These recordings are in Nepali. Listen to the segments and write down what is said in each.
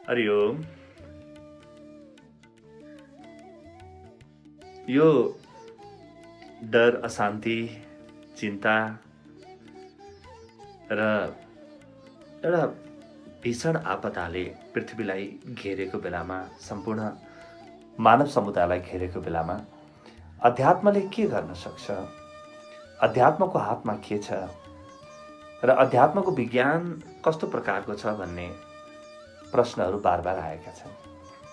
हरि ओम। यो डर, अशान्ति, चिन्ता र एउटा भीषण आपदाले पृथ्वीलाई घेरेको बेलामा, सम्पूर्ण मानव समुदायलाई घेरेको बेलामा अध्यात्मले के गर्न सक्छ? अध्यात्मको हातमा के छ र अध्यात्मको विज्ञान कस्तो प्रकारको छ भन्ने प्रश्नहरू बार बार आएका छन्।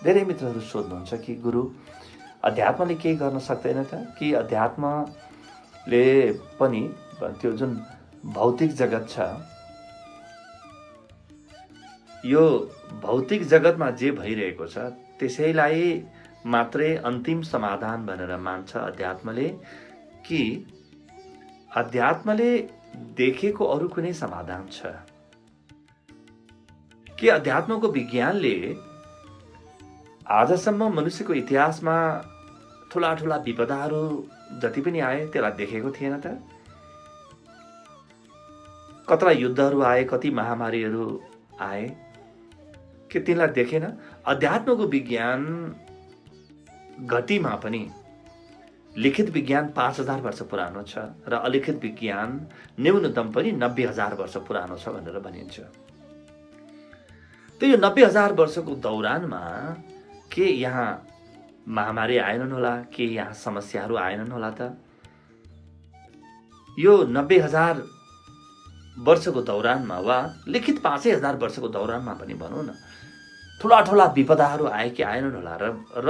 धेरै मित्रहरू सोध्नुहुन्छ कि गुरु, अध्यात्मले केही गर्न सक्दैन त? कि अध्यात्मले पनि त्यो जुन भौतिक जगत छ, यो भौतिक जगतमा जे भइरहेको छ त्यसैलाई मात्रै अन्तिम समाधान भनेर मान्छ अध्यात्मले, कि अध्यात्मले देखेको अरू कुनै समाधान छ? कि अध्यात्मको विज्ञानले आजसम्म मनुष्यको इतिहासमा ठुला ठुला विपदाहरू जति पनि आए त्यसलाई देखेको थिएन त? कतिवटा युद्धहरू आए, कति महामारीहरू आए, के तिनलाई देखेन? अध्यात्मको विज्ञान गतिमा पनि लिखित विज्ञान 5000 वर्ष पुरानो छ र अलिखित विज्ञान न्यूनतम पनि 90,000 वर्ष पुरानो छ भनेर भनिन्छ। त यो 90,000 वर्षको दौरानमा के यहाँ महामारी आएनन् होला? के यहाँ समस्याहरू आएनन् होला त? यो 90,000 वर्षको दौरानमा वा लिखित 5,000 वर्षको दौरानमा पनि भनौँ न, ठुला ठुला विपदाहरू आए कि आएनन् होला? र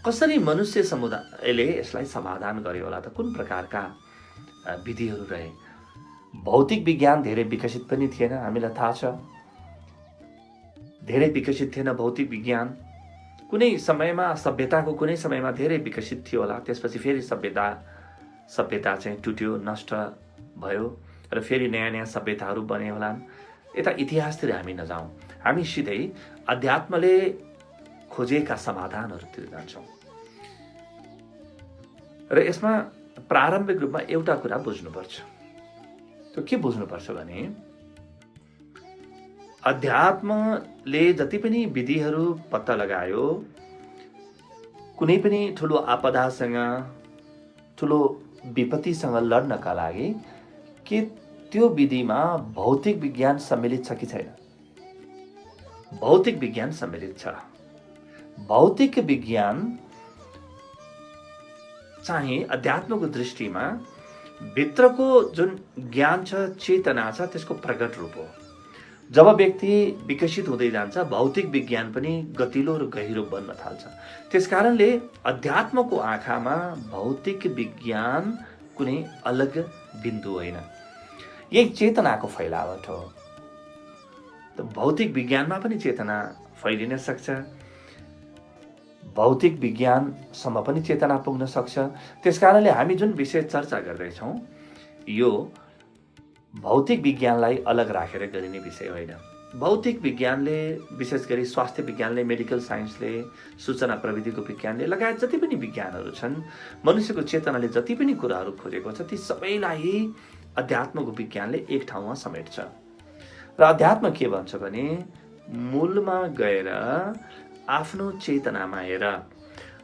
कसरी मनुष्य समुदायले यसलाई समाधान गर्यो होला त? कुन प्रकारका विधिहरू रहे? भौतिक विज्ञान धेरै विकसित पनि थिएन, हामीलाई थाहा छ। धेरै विकसित थिएन भौतिक विज्ञान। कुनै समयमा सभ्यताको कुनै समयमा धेरै विकसित थियो होला, त्यसपछि फेरि सभ्यता चाहिँ टुट्यो, नष्ट भयो र फेरि नयाँ नयाँ सभ्यताहरू बने होलान्। यता इतिहासतिर हामी नजाउँ, हामी सिधै अध्यात्मले खोजेका समाधानहरूतिर जान्छौँ। र यसमा प्रारम्भिक रूपमा एउटा कुरा बुझ्नुपर्छ। त्यो के बुझ्नुपर्छ भने, अध्यात्मले जति पनि विधिहरू पत्ता लगायो, कुनै पनि ठुलो आपदासँग, ठुलो विपत्तिसँग लड्नका लागि, के त्यो विधिमा भौतिक विज्ञान सम्मिलित छ कि छैन? भौतिक विज्ञान सम्मिलित छ। भौतिक विज्ञान चाहिँ अध्यात्मको दृष्टिमा भित्रको जुन ज्ञान छ, चेतना छ, त्यसको प्रकट रूप हो। जब व्यक्ति विकसित हुँदै जान्छ, भौतिक विज्ञान पनि गतिलो र गहिरो बन्न थाल्छ। त्यसकारणले अध्यात्मको आँखामा भौतिक विज्ञान कुनै अलग बिन्दु होइन, यही चेतनाको फैलावट हो। त भौतिक विज्ञानमा पनि चेतना फैलिन सक्छ, भौतिक विज्ञानसम्म पनि चेतना पुग्न सक्छ। त्यसकारणले हामी जुन विषय चर्चा गर्दैछौँ, यो भौतिक विज्ञानलाई अलग राखेर गरिने विषय होइन। भौतिक विज्ञानले, विशेष गरी स्वास्थ्य विज्ञानले, मेडिकल साइन्सले, सूचना प्रविधिको विज्ञानले लगायत जति पनि विज्ञानहरू छन्, मनुष्यको चेतनाले जति पनि कुराहरू खोजेको छ, ती सबैलाई अध्यात्मको विज्ञानले एक ठाउँमा समेट्छ। र अध्यात्म के भन्छ भने, मूलमा गएर आफ्नो चेतनामा हेर।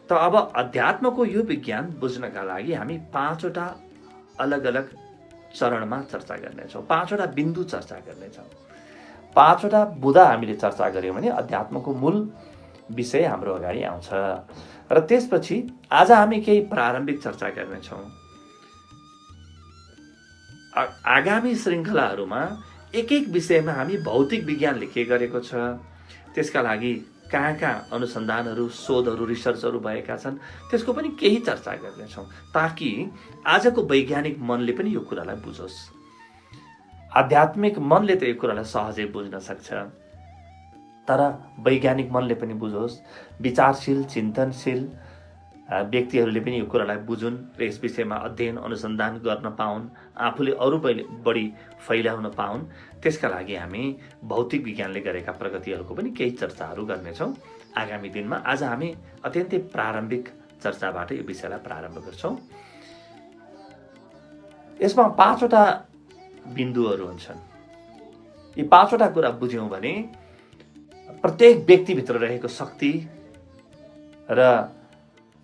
त अब अध्यात्मको यो विज्ञान बुझ्नका लागि हामी 5वटा अलग अलग चरणमा चर्चा गर्नेछौँ, 5वटा बिन्दु चर्चा गर्नेछौँ। 5वटा बुँदा हामीले चर्चा गऱ्यौँ भने अध्यात्मको मूल विषय हाम्रो अगाडि आउँछ। र त्यसपछि आज हामी केही प्रारम्भिक चर्चा गर्नेछौँ। आगामी श्रृङ्खलाहरूमा एक एक विषयमा हामी भौतिक विज्ञानले के गरेको छ, त्यसका लागि कहाँ कहाँ अनुसन्धानहरू, शोधहरू, रिसर्चहरू भएका छन्, त्यसको पनि केही चर्चा गर्नेछौँ, ताकि आजको वैज्ञानिक मनले पनि यो कुरालाई बुझोस्। आध्यात्मिक मनले त यो कुरालाई सहजै बुझ्न सक्छ, तर वैज्ञानिक मनले पनि बुझोस्, विचारशील, चिन्तनशील व्यक्तिहरूले पनि यो कुरालाई बुझुन् र यस विषयमा अध्ययन अनुसन्धान गर्न पाउन्, आफूले अरू बढी फैलाउन पाउन्। त्यसका लागि हामी भौतिक विज्ञानले गरेका प्रगतिहरूको पनि केही चर्चाहरू गर्नेछौँ आगामी दिनमा। आज हामी अत्यन्तै प्रारम्भिक चर्चाबाट यो विषयलाई प्रारम्भ गर्छौँ। यसमा 5वटा बिन्दुहरू हुन्छन्। यी 5वटा कुरा बुझ्यौँ भने प्रत्येक व्यक्तिभित्र रहेको शक्ति र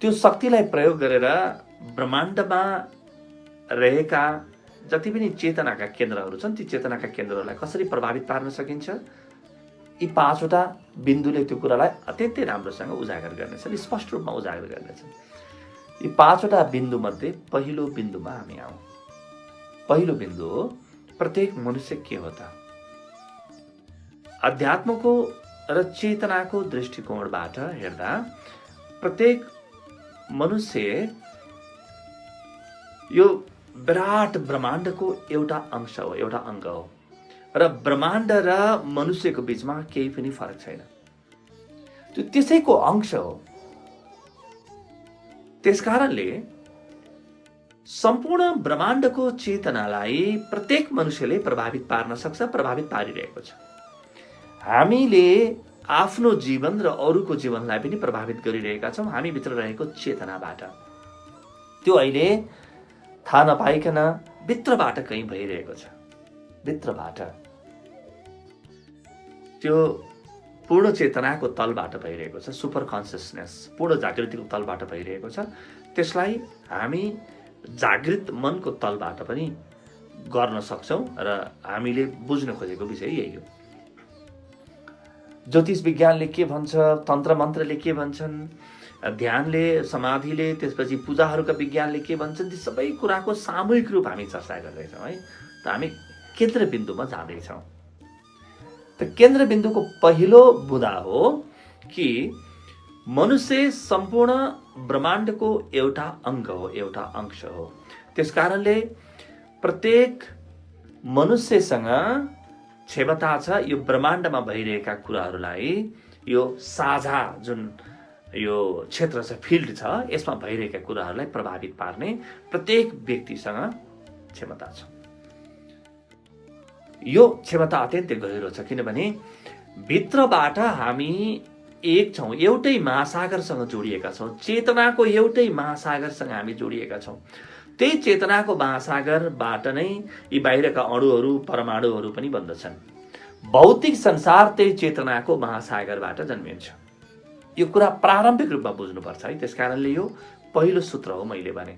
त्यो शक्तिलाई प्रयोग गरेर ब्रह्माण्डमा रहेका जति पनि चेतनाका केन्द्रहरू छन् ती चेतनाका केन्द्रहरूलाई कसरी प्रभावित पार्न सकिन्छ, यी 5वटा बिन्दुले त्यो कुरालाई अत्यन्तै राम्रोसँग उजागर गर्नेछन्, स्पष्ट रूपमा उजागर गर्नेछन्। यी 5वटा बिन्दुमध्ये पहिलो बिन्दुमा हामी आउँ। पहिलो बिन्दु हो प्रत्येक मनुष्य के हो त? अध्यात्मको र चेतनाको दृष्टिकोणबाट हेर्दा प्रत्येक मनुष्य यो विराट ब्रह्माण्डको एउटा अंश हो, एउटा अङ्ग हो र ब्रह्माण्ड र मनुष्यको बीचमा केही पनि फरक छैन। त्यो त्यसैको अंश हो। त्यसकारणले सम्पूर्ण ब्रह्माण्डको चेतनालाई प्रत्येक मनुष्यले प्रभावित पार्न सक्छ, प्रभावित पारिरहेको छ। हामीले आफ्नो जीवन र अरूको जीवनलाई पनि प्रभावित गरिरहेका छौँ हामी भित्र रहेको चेतनाबाट। त्यो अहिले थाहा नपाइकन भित्रबाट कहीँ भइरहेको छ। भित्रबाट त्यो पूर्ण चेतनाको तलबाट भइरहेको छ, सुपर कन्सियसनेस, पूर्ण जागृतिको तलबाट भइरहेको छ। त्यसलाई हामी जागृत मनको तलबाट पनि गर्न सक्छौँ र हामीले बुझ्न खोजेको विषय यही हो। ज्योतिष विज्ञानले के भन्छ, तन्त्र मन्त्रले के भन्छन्, ध्यानले, समाधिले, त्यसपछि पूजाहरूका विज्ञानले के भन्छन्, ती सबै कुराको सामूहिक रूप हामी चर्चा गर्दैछौँ है। त हामी केन्द्रबिन्दुमा जाँदैछौँ। त केन्द्रबिन्दुको पहिलो बुँदा हो कि मनुष्य सम्पूर्ण ब्रह्माण्डको एउटा अङ्ग हो, एउटा अंश हो। त्यसकारणले प्रत्येक मनुष्यसँग क्षमता छ यो ब्रह्माण्डमा भइरहेका कुराहरूलाई, यो साझा जुन यो क्षेत्र छ, फिल्ड छ, यसमा भइरहेका कुराहरूलाई प्रभावित पार्ने प्रत्येक व्यक्तिसँग क्षमता छ। यो क्षमता अत्यन्तै गहिरो छ किनभने भित्रबाट हामी एक छौँ, एउटै महासागरसँग जोडिएका छौँ। चेतनाको एउटै महासागरसँग हामी जोडिएका छौँ। त्यही चेतनाको महासागरबाट नै यी बाहिरका अणुहरू, परमाणुहरू पनि बन्दछन्। भौतिक संसार त्यही चेतनाको महासागरबाट जन्मिन्छ। यो कुरा प्रारम्भिक रूपमा बुझ्नुपर्छ है। त्यसकारणले यो पहिलो सूत्र हो। मैले भने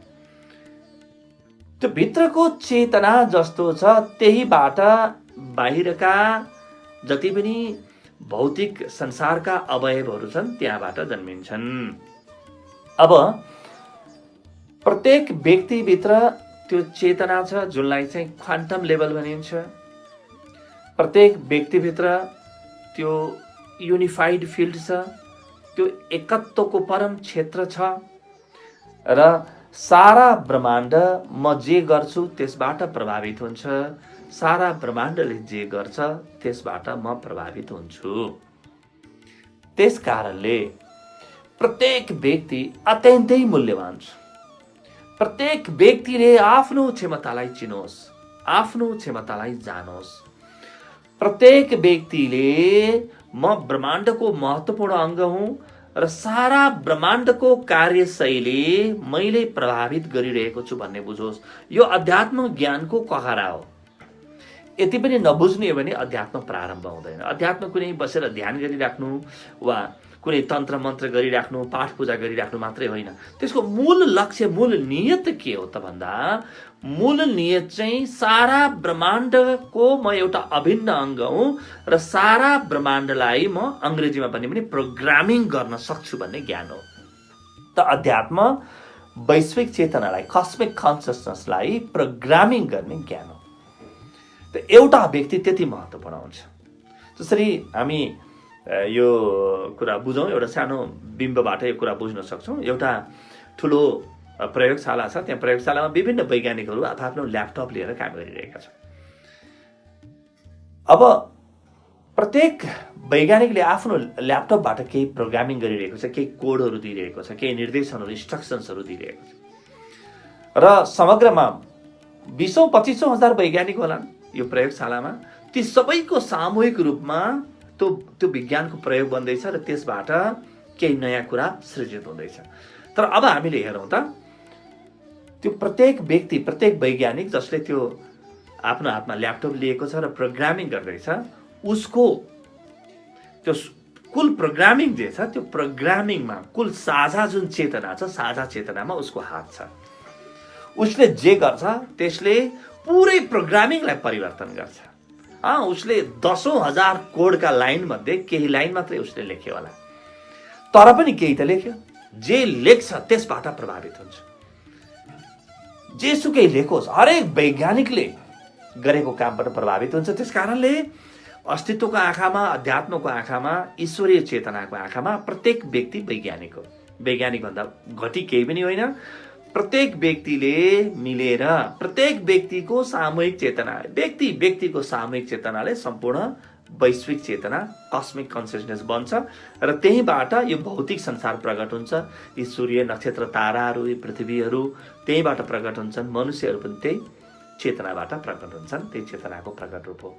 त्यो भित्रको चेतना जस्तो छ त्यहीबाट बाहिरका जति पनि भौतिक संसारका अवयवहरू छन् त्यहाँबाट जन्मिन्छन्। अब प्रत्येक व्यक्तिभित्र त्यो चेतना छ जुनलाई चाहिँ क्वान्टम लेभल भनिन्छ। प्रत्येक व्यक्तिभित्र त्यो युनिफाइड फिल्ड छ, त्यो एकत्वको परम क्षेत्र छ र सारा ब्रह्माण्ड म जे गर्छु त्यसबाट प्रभावित हुन्छ। सारा ब्रह्माण्डले जे गर्छ त्यसबाट म प्रभावित हुन्छु। त्यसकारणले प्रत्येक व्यक्ति अत्यन्तै मूल्यवान छ। प्रत्येक व्यक्तिले आफ्नो क्षमतालाई चिनोस्, आफ्नो क्षमतालाई जानोस्। प्रत्येक व्यक्तिले म ब्रह्माण्डको महत्त्वपूर्ण अङ्ग हुँ र सारा ब्रह्माण्डको कार्यशैली मैले प्रभावित गरिरहेको छु भन्ने बुझोस्। यो अध्यात्म ज्ञानको कहारा हो। यति पनि नबुझ्ने हो भने अध्यात्म प्रारम्भ हुँदैन। अध्यात्म कुनै बसेर ध्यान गरिराख्नु वा कुनै तन्त्र मन्त्र गरिराख्नु, पाठ पूजा गरिराख्नु मात्रै होइन। त्यसको मूल लक्ष्य, मूल नियत के हो त भन्दा मूल नियत चाहिँ सारा ब्रह्माण्डको म एउटा अभिन्न अङ्ग हुँ र सारा ब्रह्माण्डलाई म अङ्ग्रेजीमा भन्ने पनि प्रोग्रामिङ गर्न सक्छु भन्ने ज्ञान हो। त अध्यात्म वैश्विक चेतनालाई, कस्मिक कन्सियसनेसलाई प्रोग्रामिङ गर्ने ज्ञान हो। त एउटा व्यक्ति त्यति महत्त्वपूर्ण हुन्छ। जसरी हामी यो कुरा बुझौँ, एउटा सानो बिम्बबाट यो कुरा बुझ्न सक्छौँ। एउटा ठुलो प्रयोगशाला छ, त्यहाँ प्रयोगशालामा विभिन्न वैज्ञानिकहरू आफ्नो ल्यापटप लिएर काम गरिरहेका छन्। अब प्रत्येक वैज्ञानिकले आफ्नो ल्यापटपबाट केही प्रोग्रामिङ गरिरहेको छ, केही कोडहरू दिइरहेको छ, केही निर्देशनहरू, इन्स्ट्रक्सन्सहरू दिइरहेको छ र समग्रमा 20,000-25,000 हजार वैज्ञानिक होलान् यो प्रयोगशालामा। ती सबैको सामूहिक रूपमा त्यो विज्ञानको प्रयोग बन्दैछ र त्यसबाट केही नयाँ कुरा सृजित हुँदैछ। तर अब हामीले हेरौँ त त्यो प्रत्येक व्यक्ति, प्रत्येक वैज्ञानिक जसले त्यो आफ्नो हातमा ल्यापटप लिएको छ र प्रोग्रामिङ गर्दैछ, उसको त्यो कुल प्रोग्रामिङ जे छ त्यो प्रोग्रामिङमा कुल साझा जुन चेतना छ, साझा चेतनामा उसको हात छ। उसले जे गर्छ त्यसले पुरै प्रोग्रामिङलाई परिवर्तन गर्छ। उसले दशौं हजार कोडका लाइन मध्ये केही लाइन मात्रै उसले लेख्यो होला, तर पनि केही त लेख्यो। जे लेख्छ त्यसबाट प्रभावित हुन्छ। जेसुकै लेखोस्, हरेक वैज्ञानिकले गरेको कामबाट प्रभावित हुन्छ। त्यसकारणले अस्तित्वको आँखामा, अध्यात्मको आँखामा, ईश्वरीय चेतनाको आँखामा प्रत्येक व्यक्ति वैज्ञानिक हो। वैज्ञानिक भन्दा घटी केही पनि होइन। प्रत्येक व्यक्तिले मिलेर प्रत्येक व्यक्तिको सामूहिक चेतना, व्यक्तिको सामूहिक चेतनाले सम्पूर्ण वैश्विक चेतना, कस्मिक कन्सियसनेस बन्छ र त्यहीबाट यो भौतिक संसार प्रकट हुन्छ। यी सूर्य, नक्षत्र, ताराहरू, यी पृथ्वीहरू त्यहीबाट प्रकट हुन्छन्। मनुष्यहरू पनि त्यही चेतनाबाट प्रकट हुन्छन्। त्यही चेतनाको प्रकट रूप हो।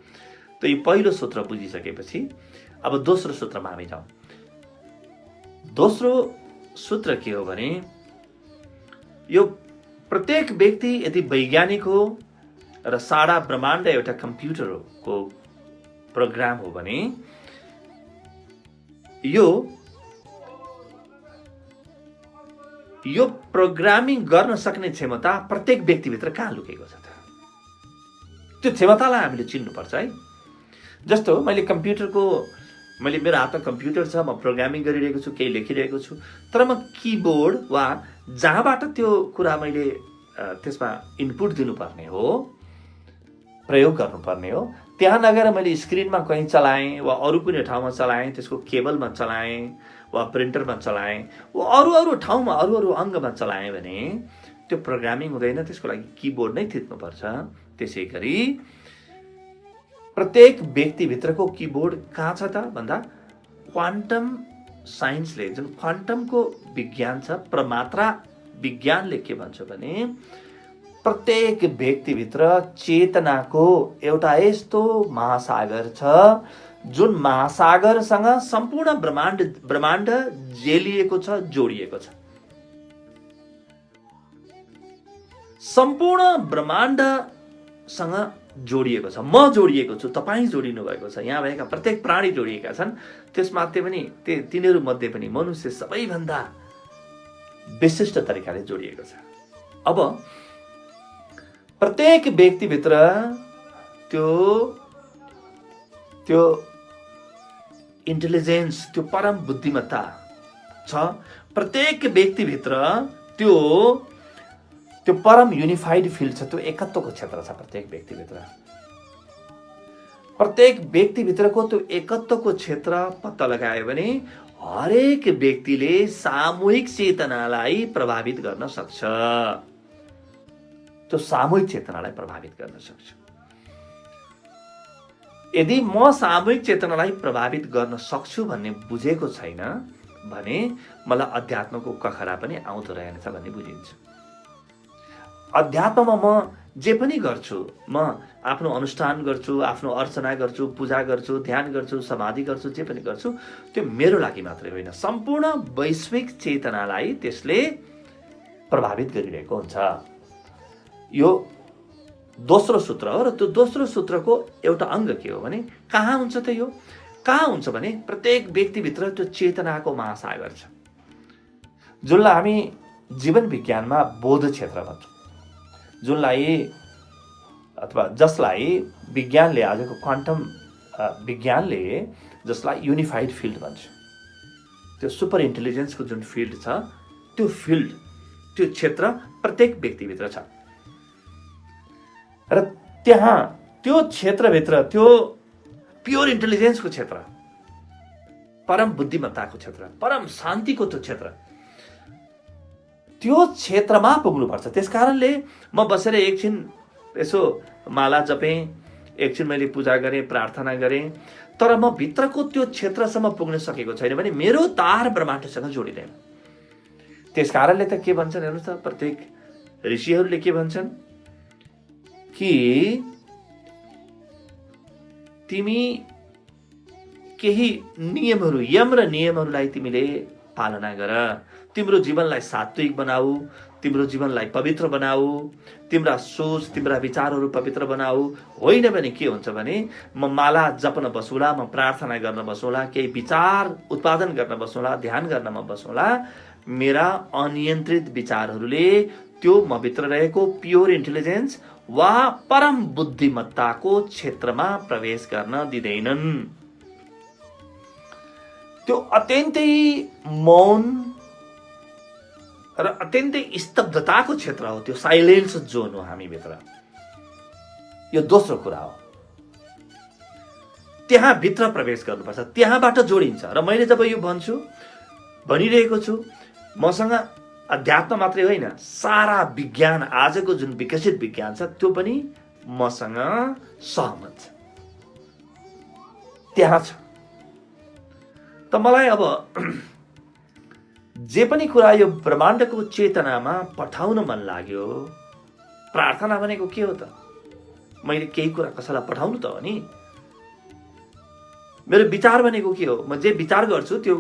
त यो पहिलो सूत्र बुझिसकेपछि अब दोस्रो सूत्रमा हामी जाउँ। दोस्रो सूत्र के हो भने यो प्रत्येक व्यक्ति यदि वैज्ञानिक हो र सारा ब्रह्माण्ड एउटा कम्प्युटरको प्रोग्राम हो भने यो प्रोग्रामिङ गर्न सक्ने क्षमता प्रत्येक व्यक्तिभित्र कहाँ लुकेको छ त? त्यो क्षमतालाई हामीले चिन्नुपर्छ है। जस्तो मैले मेरो हातमा कम्प्युटर छ, म प्रोग्रामिङ गरिरहेको छु, केही लेखिरहेको छु, तर म किबोर्ड वा जहाँबाट त्यो कुरा मैले त्यसमा इनपुट दिनुपर्ने हो, प्रयोग गर्नुपर्ने हो, त्यहाँ नगएर मैले स्क्रिनमा कहीँ चलाएँ वा अरू कुनै ठाउँमा चलाएँ, त्यसको केबलमा चलाएँ वा प्रिन्टरमा चलाएँ वा अरू ठाउँमा अरू अङ्गमा चलाएँ भने त्यो प्रोग्रामिङ हुँदैन। त्यसको लागि किबोर्ड नै थिच्नुपर्छ। त्यसै गरी प्रत्येक व्यक्तिभित्रको किबोर्ड कहाँ छ त भन्दा क्वान्टम साइन्सले, जुन क्वान्टमको विज्ञान छ, प्रमात्रा विज्ञानले के भन्छ भने प्रत्येक व्यक्तिभित्र चेतनाको एउटा यस्तो महासागर छ जुन महासागरसँग सम्पूर्ण ब्रह्माण्ड जेलिएको छ, जोडिएको छ। सम्पूर्ण ब्रह्माण्डसँग जोडिएको छ। म जोडिएको छु, तपाईँ जोडिनु भएको छ, यहाँ भएका प्रत्येक प्राणी जोडिएका छन्। त्यसमध्ये पनि तिनीहरू मध्ये पनि मनुष्य सबैभन्दा विशिष्ट तरिकाले जोडिएको छ। अब प्रत्येक व्यक्तिभित्र त्यो इन्टेलिजेन्स, त्यो परम बुद्धिमत्ता छ। प्रत्येक व्यक्तिभित्र त्यो परम युनिफाइड फिल्ड छ, त्यो एकत्वको क्षेत्र छ। प्रत्येक व्यक्तिभित्रको त्यो एकत्वको क्षेत्र पत्ता लगायो भने हरेक व्यक्तिले सामूहिक चेतनालाई प्रभावित गर्न सक्छ। त्यो सामूहिक चेतनालाई प्रभावित गर्न सक्छ। यदि म सामूहिक चेतनालाई प्रभावित गर्न सक्छु भन्ने बुझेको छैन भने मलाई अध्यात्मको कखरा पनि आउँदो रहेनछ भन्ने बुझिन्छ। अध्यात्ममा म जे पनि गर्छु, म आफ्नो अनुष्ठान गर्छु, आफ्नो अर्चना गर्छु, पूजा गर्छु, ध्यान गर्छु, समाधि गर्छु, जे पनि गर्छु, त्यो मेरो लागि मात्रै होइन, सम्पूर्ण वैश्विक चेतनालाई त्यसले प्रभावित गरिरहेको हुन्छ। यो दोस्रो सूत्र हो र त्यो दोस्रो सूत्रको एउटा अङ्ग के हो भने कहाँ हुन्छ त? यो कहाँ हुन्छ भने प्रत्येक व्यक्तिभित्र त्यो चेतनाको महासागर छ, जुनलाई हामी जीवन विज्ञानमा बोध क्षेत्र भन्छौँ, जसलाई विज्ञानले, आजको क्वान्टम विज्ञानले जसलाई युनिफाइड फिल्ड भन्छ। त्यो सुपर इन्टेलिजेन्सको जुन फिल्ड छ, त्यो फिल्ड, त्यो क्षेत्र प्रत्येक व्यक्तिभित्र छ र त्यहाँ त्यो क्षेत्रभित्र त्यो प्योर इन्टेलिजेन्सको क्षेत्र, परम बुद्धिमत्ताको क्षेत्र, परम शान्तिको त्यो क्षेत्र, त्यो क्षेत्रमा पुग्नुपर्छ। त्यसकारणले म बसेर एकछिन यसो माला जपेँ, एकछिन मैले पूजा गरेँ, प्रार्थना गरेँ, तर म भित्रको त्यो क्षेत्रसम्म पुग्न सकेको छैन भने मेरो तार ब्रह्माण्डसँग जोडिँदैन। त्यसकारणले त के भन्छन् हेर्नुहोस् त, प्रत्येक ऋषिहरूले के भन्छन् कि तिमी केही नियमहरू, यम र नियमहरूलाई तिमीले पालना गर, तिम्रो जीवनलाई सात्विक बनाऊ, तिम्रो जीवनलाई पवित्र बनाऊ, तिम्रा सोच तिम्रा विचारहरू पवित्र बनाऊ। होइन भने के हुन्छ भने म माला जप्न बसौँला, म प्रार्थना गर्न बसौँला, केही विचार उत्पादन गर्न बसौँला, ध्यान गर्न म बसौँला, मेरा अनियन्त्रित विचारहरूले त्यो मभित्र रहेको प्योर इन्टेलिजेन्स वा परम बुद्धिमत्ताको क्षेत्रमा प्रवेश गर्न दिँदैनन्। त्यो अत्यन्तै मौन र अत्यन्तै स्तब्धताको क्षेत्र हो, त्यो साइलेन्स जोन हो हामीभित्र। यो दोस्रो कुरा हो, त्यहाँ भित्र प्रवेश गर्नुपर्छ, त्यहाँबाट जोडिन्छ। र मैले जब यो भनिरहेको छु, मसँग अध्यात्म मात्रै होइन, सारा विज्ञान, आजको जुन विकसित विज्ञान छ त्यो पनि मसँग सहमत छ, त्यहाँ छ। त मलाई अब जे पनि कुरा यो ब्रह्माण्डको चेतनामा पठाउन मन लाग्यो। प्रार्थना भनेको के हो त? मैले केही कुरा कसैलाई पठाउनु त हो नि। मेरो विचार भनेको के हो? म जे विचार गर्छु त्यो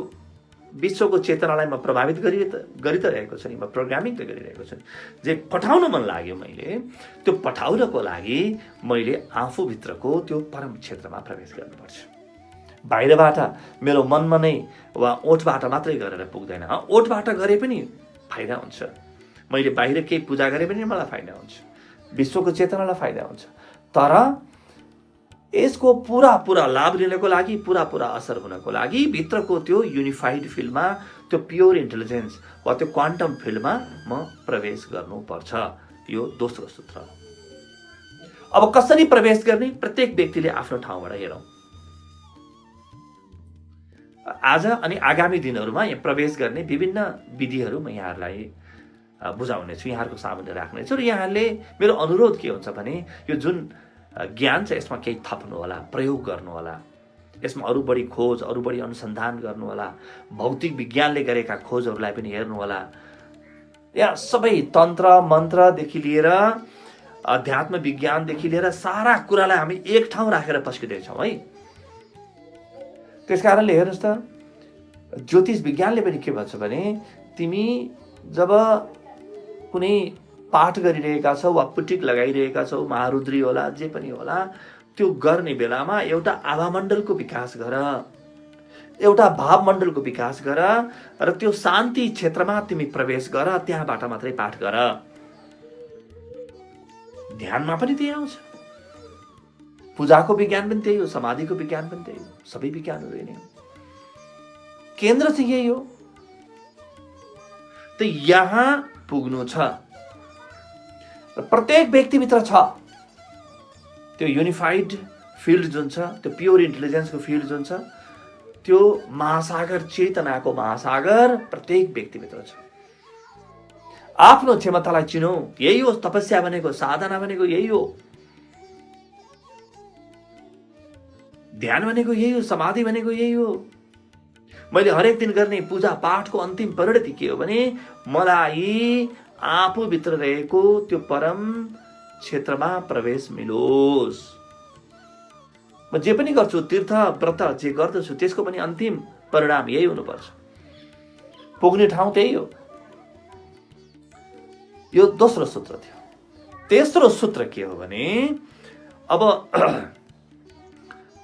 विश्वको चेतनालाई म प्रभावित गरि त रहेको छु नि, म प्रोग्रामिङ त गरिरहेको छु नि। जे पठाउन मन लाग्यो मैले, त्यो पठाउनको लागि मैले आफूभित्रको त्यो परम क्षेत्रमा प्रवेश गर्नुपर्छ। बाहिरबाट मेरो मनमा नै वा ओठबाट मात्रै गरेर पुग्दैन। ओठबाट गरे पनि फाइदा हुन्छ, मैले बाहिर केही पूजा गरे पनि मलाई फाइदा हुन्छ, विश्वको चेतनालाई फाइदा हुन्छ। तर यसको पुरा लाभ लिनको लागि, पुरा असर हुनको लागि भित्रको त्यो युनिफाइड फिल्डमा, त्यो प्योर इन्टेलिजेन्स वा त्यो क्वान्टम फिल्डमा म प्रवेश गर्नुपर्छ। यो दोस्रो सूत्र हो। अब कसरी प्रवेश गर्ने? प्रत्येक व्यक्तिले आफ्नो ठाउँबाट हेरौँ। आज अनि आगामी दिनहरूमा यहाँ प्रवेश गर्ने विभिन्न विधिहरू म यहाँहरूलाई बुझाउने छु, यहाँहरूको सामुन्ने राख्नेछु। र यहाँले मेरो अनुरोध के हुन्छ भने यो जुन ज्ञान छ यसमा केही थप्नु होला, प्रयोग गर्नु होला, यसमा अरू बढी खोज, अरू बढी अनुसन्धान गर्नु होला, भौतिक विज्ञानले गरेका खोजहरूलाई पनि हेर्नु होला। यहाँ सबै तन्त्र मन्त्रदेखि लिएर अध्यात्म विज्ञानदेखि लिएर सारा कुरालाई हामी एक ठाउँ राखेर पस्किँदैछौँ है। त्यसकारणले हेर्नुहोस् त, ज्योतिष विज्ञानले पनि के भन्छ भने तिमी जब कुनै पाठ गरिरहेका छौ वा पुटिक लगाइरहेका छौ, महारुद्री होला, जे पनि होला, त्यो गर्ने बेलामा एउटा आभामण्डलको विकास गर, एउटा भावमण्डलको विकास गर र त्यो शान्ति क्षेत्रमा तिमी प्रवेश गर, त्यहाँबाट मात्रै पाठ गर। ध्यानमा पनि त्यही आउँछ, पूजाको विज्ञान पनि त्यही हो, समाधिको विज्ञान पनि त्यही हो, सबै विज्ञानहरू यही नै हो। केन्द्र चाहिँ यही हो। त यहाँ पुग्नु छ, प्रत्येक व्यक्तिभित्र छ त्यो युनिफाइड फिल्ड जुन छ, त्यो प्योर इन्टेलिजेन्सको फिल्ड जुन छ, त्यो महासागर, चेतनाको महासागर प्रत्येक व्यक्तिभित्र छ। आफ्नो क्षमतालाई चिनौ, यही हो तपस्या भनेको, साधना भनेको यही हो, ध्यान भनेको यही हो, समाधि भनेको यही हो। मैले हरेक दिन गर्ने पूजा पाठको अन्तिम परिणति के हो भने मलाई आफूभित्र रहेको त्यो परम क्षेत्रमा प्रवेश मिलोस्। म जे पनि गर्छु, तीर्थ व्रत जे गर्दछु, त्यसको पनि अन्तिम परिणाम यही हुनुपर्छ, पुग्ने ठाउँ त्यही हो। यो दोस्रो सूत्र थियो। तेस्रो सूत्र के हो भने अब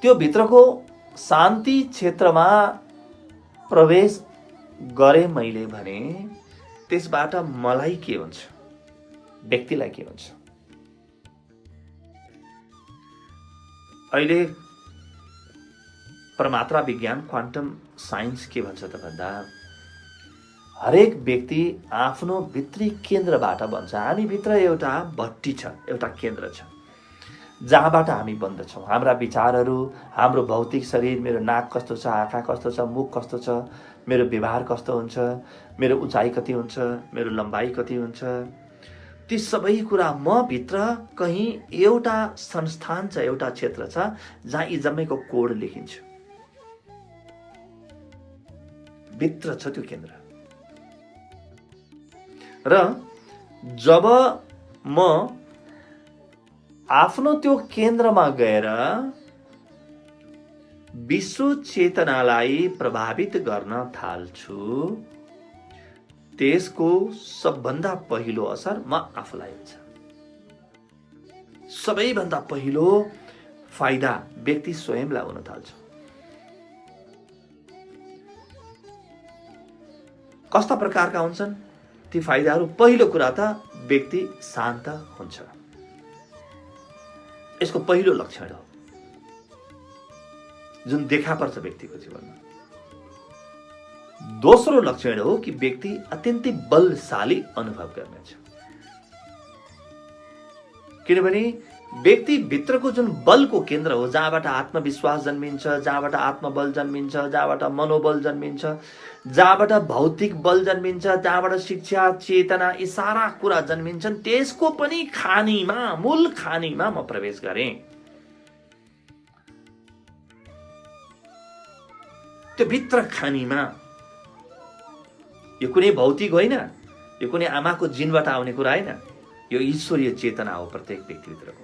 त्यो भित्रको शान्ति क्षेत्रमा प्रवेश गरे मैले भने त्यसबाट मलाई के हुन्छ, व्यक्तिलाई के हुन्छ? अहिले परमात्रा विज्ञान, क्वान्टम साइन्स के भन्छ त भन्दा हरेक व्यक्ति आफ्नो भित्री केन्द्रबाट बन्छ। हामी भित्र एउटा भट्टी छ, एउटा केन्द्र छ, जहाँबाट हामी बन्दछौँ। हाम्रा विचारहरू, हाम्रो भौतिक शरीर, मेरो नाक कस्तो छ, आँखा कस्तो छ, मुख कस्तो छ, मेरो व्यवहार कस्तो हुन्छ, मेरो उचाइ कति हुन्छ, मेरो लम्बाइ कति हुन्छ, ती सबै कुरा म भित्र कहीँ एउटा संस्थान छ, एउटा क्षेत्र छ जहाँ यी जम्मैको कोड लेखिन्छ। भित्र छ त्यो केन्द्र। र जब म आफ्नो त्यो केन्द्रमा गएर विश्व चेतनालाई प्रभावित गर्न थाल्छु, त्यसको सबभन्दा पहिलो असर म आफूलाई हुन्छ। सबैभन्दा पहिलो फाइदा व्यक्ति स्वयंलाई हुन थाल्छ। कस्ता प्रकारका हुन्छन् ती फाइदाहरू? पहिलो कुरा त व्यक्ति शान्त हुन्छ, यसको पहिलो लक्षण हो जुन देखा पर्छ व्यक्तिको जीवनमा। दोस्रो लक्षण हो कि व्यक्ति अत्यन्तै बलशाली अनुभव गर्नेछ, किनभने व्यक्ति भित्रको जुन बलको केन्द्र हो, जहाँबाट आत्मविश्वास जन्मिन्छ, जहाँबाट आत्मबल जन्मिन्छ, जहाँबाट मनोबल जन्मिन्छ, जहाँबाट भौतिक बल जन्मिन्छ, जहाँबाट शिक्षा, चेतना, यी सारा कुरा जन्मिन्छन्, त्यसको पनि खानीमा, मूल खानीमा म प्रवेश गरेँ। त्यो भित्र खानीमा, यो कुनै भौतिक होइन, यो कुनै आमाको जिनबाट आउने कुरा होइन, यो ईश्वरीय चेतना हो प्रत्येक व्यक्तिभित्रको।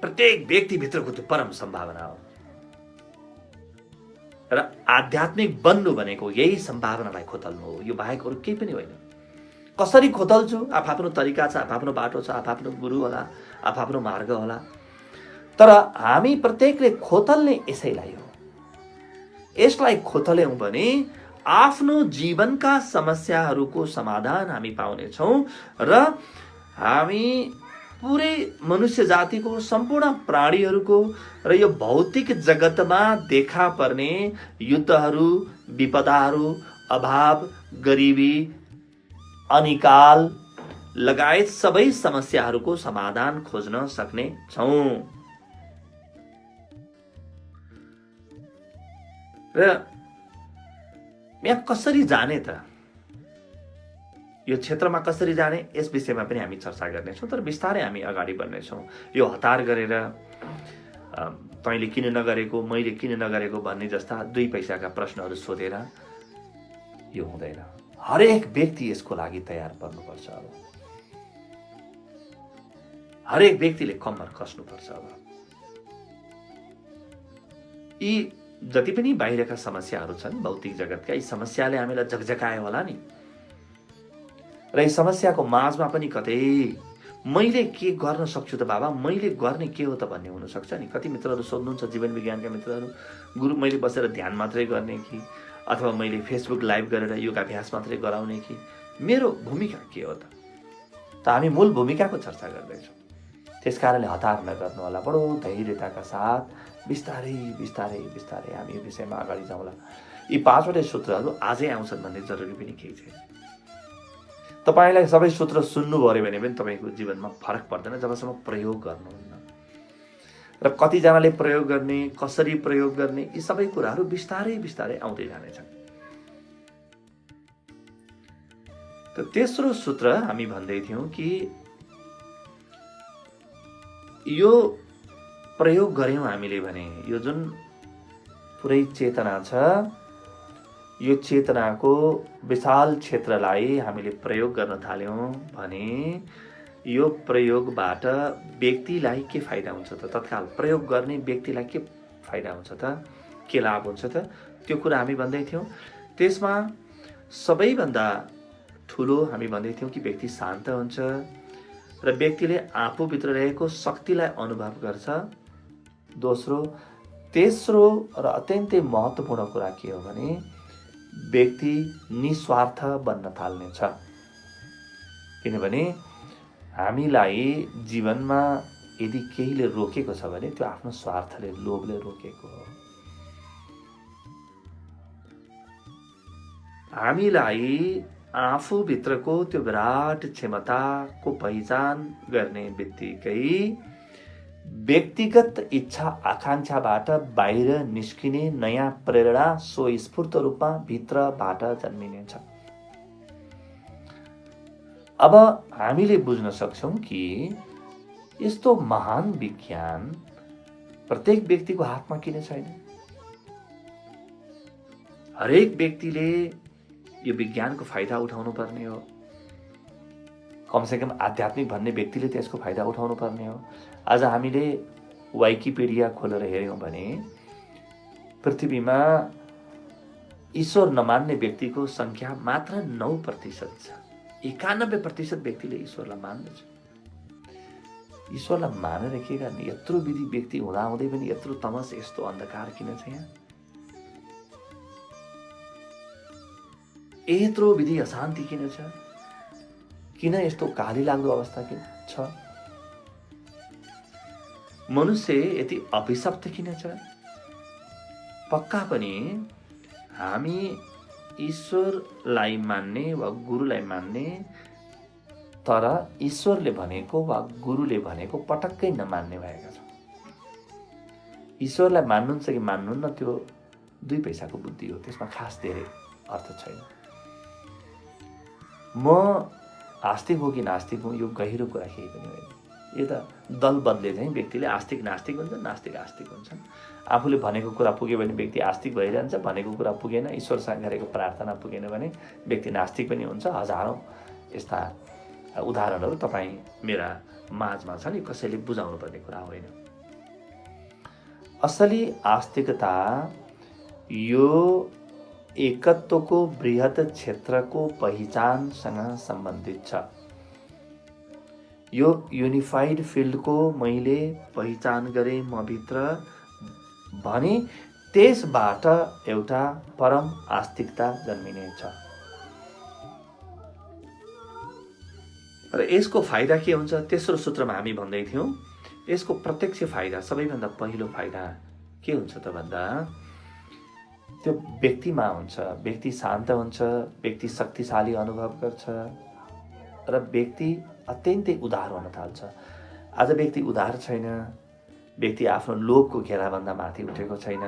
प्रत्येक व्यक्तिभित्रको त्यो परम सम्भावना हो र आध्यात्मिक बन्नु भनेको यही सम्भावनालाई खोतल्नु हो, यो बाहेक अरू केही पनि होइन। कसरी खोतल्छु? आफ्नो तरिका छ, आफ्नो बाटो छ, आफ्नो गुरु होला, आफ्नो मार्ग होला, तर हामी प्रत्येकले खोतल्ने यसैलाई हो। यसलाई खोतल्यौं भने आफ्नो जीवनका समस्याहरूको समाधान हामी पाउनेछौँ र हामी पुरै मनुष्य जातिको, सम्पूर्ण प्राणीहरूको र यो भौतिक जगतमा देखा पर्ने युद्धहरू, विपदाहरू, अभाव, गरिबी, अनिकाल लगायत सबै समस्याहरूको समाधान खोज्न सक्ने छौँ। र यहाँ कसरी जाने त? यो क्षेत्रमा कसरी जाने, यस विषयमा पनि हामी चर्चा गर्नेछौँ, तर बिस्तारै हामी अगाडि बढ्नेछौँ। यो हतार गरेर तैँले किन नगरेको, मैले किन नगरेको भन्ने जस्ता 2 पैसाका प्रश्नहरू सोधेर यो हुँदैन। हरेक व्यक्ति यसको लागि तयार पर्नुपर्छ। अब हरेक व्यक्तिले कम्मर कस्नुपर्छ। अब यी जति पनि बाहिरका समस्याहरू छन्, भौतिक जगतका, यी समस्याले हामीलाई झकझकायो होला नि, र यी समस्याको माझमा पनि कतै मैले के गर्न सक्छु त बाबा, मैले गर्ने के हो त भन्ने हुनसक्छ नि। कति मित्रहरू सोध्नुहुन्छ, जीवन विज्ञानका मित्रहरू, गुरु मैले बसेर ध्यान मात्रै गर्ने कि, अथवा मैले फेसबुक लाइभ गरेर योगाभ्यास मात्रै गराउने कि, मेरो भूमिका के हो त? हामी मूल भूमिकाको चर्चा गर्दैछौँ। त्यसकारणले हतार नगर्नु होला, बडो धैर्यताका साथ बिस्तारै बिस्तारै बिस्तारै हामी यो विषयमा अगाडि जाउँला। यी 5वटै सूत्रहरू आजै आउँछन् भन्ने जरुरी पनि केही छैन। तपाईलाई सबै सूत्र सुन्नुभयो भने पनि तपाईँको जीवनमा फरक पर्दैन जबसम्म प्रयोग गर्नुहुन्न। र कतिजनाले प्रयोग गर्ने, कसरी प्रयोग गर्ने, यी सबै कुराहरू बिस्तारै बिस्तारै आउँदै जानेछन्। त तेस्रो सूत्र हामी भन्दै थियौँ कि यो प्रयोग गर्यौँ हामीले भने यो जुन पुरै चेतना छ, यो चेतनाको विशाल क्षेत्रलाई हामीले प्रयोग गर्न थाल्यौँ भने यो प्रयोगबाट व्यक्तिलाई के फाइदा हुन्छ त? तत्काल प्रयोग गर्ने व्यक्तिलाई के फाइदा हुन्छ त? के लाभ हुन्छ त? त्यो कुरा हामी भन्दै थियौँ। त्यसमा सबैभन्दा ठुलो हामी भन्दै थियौँ कि व्यक्ति शान्त हुन्छ र व्यक्तिले आफूभित्र रहेको शक्तिलाई अनुभव गर्छ। दोस्रो, तेस्रो र अत्यन्तै महत्त्वपूर्ण कुरा के हो भने व्यक्ति निस्वार्थ बन्न थाल्नेछ। किनभने हामीलाई जीवनमा यदि केहीले रोकेको छ भने त्यो आफ्नो स्वार्थले, लोभले रोकेको हो। हामीलाई आफूभित्रको त्यो विराट क्षमताको पहिचान गर्ने बित्तिकै व्यक्तिगत इच्छा आकांक्षाबाट बाहिर निस्किने नयाँ प्रेरणा स्वस्फूर्त रूपमा भित्रबाट जन्मिनेछ। अब हामीले बुझ्न सक्छौं कि यस्तो महान विज्ञान प्रत्येक व्यक्तिको हातमा किन छैन? हरेक व्यक्तिले यो विज्ञानको फाइदा उठाउनु पर्ने हो। कमसेकम आध्यात्मिक भन्ने व्यक्तिले त्यसको फाइदा उठाउनु पर्ने हो। आज हामीले विकिपीडिया खोलेर हेर्यौं भने पृथ्वीमा ईश्वर नमान्ने व्यक्तिको संख्या मात्र 9% छ। 91% व्यक्तिले ईश्वरलाई मान्दछ। ईश्वरलाई मानेर के गर्ने? यत्रो विधि व्यक्ति हुँदाहुँदै पनि यत्रो तमस, यस्तो अन्धकार किन छ यहाँ? यत्रो विधि अशान्ति किन छ? किन यस्तो काली लाग्दो अवस्था किन छ? मनुष्य यति अभिशप्त किन छ? पक्का पनि हामी ईश्वरलाई मान्ने वा गुरुलाई मान्ने, तर ईश्वरले भनेको वा गुरुले भनेको पटक्कै नमान्ने भएका छौँ। ईश्वरलाई मान्नुहुन्छ कि मान्नुहुन्न त्यो 2 पैसाको बुद्धि हो, त्यसमा खास धेरै अर्थ छैन। म आस्तिक हो कि नास्तिक हुँ यो गहिरो कुरा केही पनि होइन। यो त दल बदले चाहिँ व्यक्तिले आस्तिक नास्तिक हुन्छ, नास्तिक आस्तिक हुन्छन्। आफूले भनेको कुरा पुग्यो भने व्यक्ति आस्तिक भइरहन्छ, भनेको कुरा पुगेन, ईश्वरसँग गरेको प्रार्थना पुगेन भने व्यक्ति नास्तिक पनि हुन्छ। हजारौँ यस्ता उदाहरणहरू तपाईँ मेरा माझमा छन्। यो कसैले बुझाउनु पर्ने कुरा होइन। असली आस्तिकता यो एकत्वको बृहत क्षेत्रको पहिचानसँग सम्बन्धित छ। यो युनिफाइड फिल्डको मैले पहिचान गरेँ म भित्र भने त्यसबाट एउटा परम आस्तिकता जन्मिनेछ। र यसको फाइदा के हुन्छ? तेस्रो सूत्रमा हामी भन्दै थियौँ, यसको प्रत्यक्ष फाइदा, सबैभन्दा पहिलो फाइदा के हुन्छ त भन्दा त्यो व्यक्तिमा हुन्छ। व्यक्ति शान्त हुन्छ, व्यक्ति शक्तिशाली अनुभव गर्छ र व्यक्ति अत्यन्तै उदार हुन थाल्छ। आज व्यक्ति उदार छैन, व्यक्ति आफ्नो लोभको घेराभन्दा माथि उठेको छैन,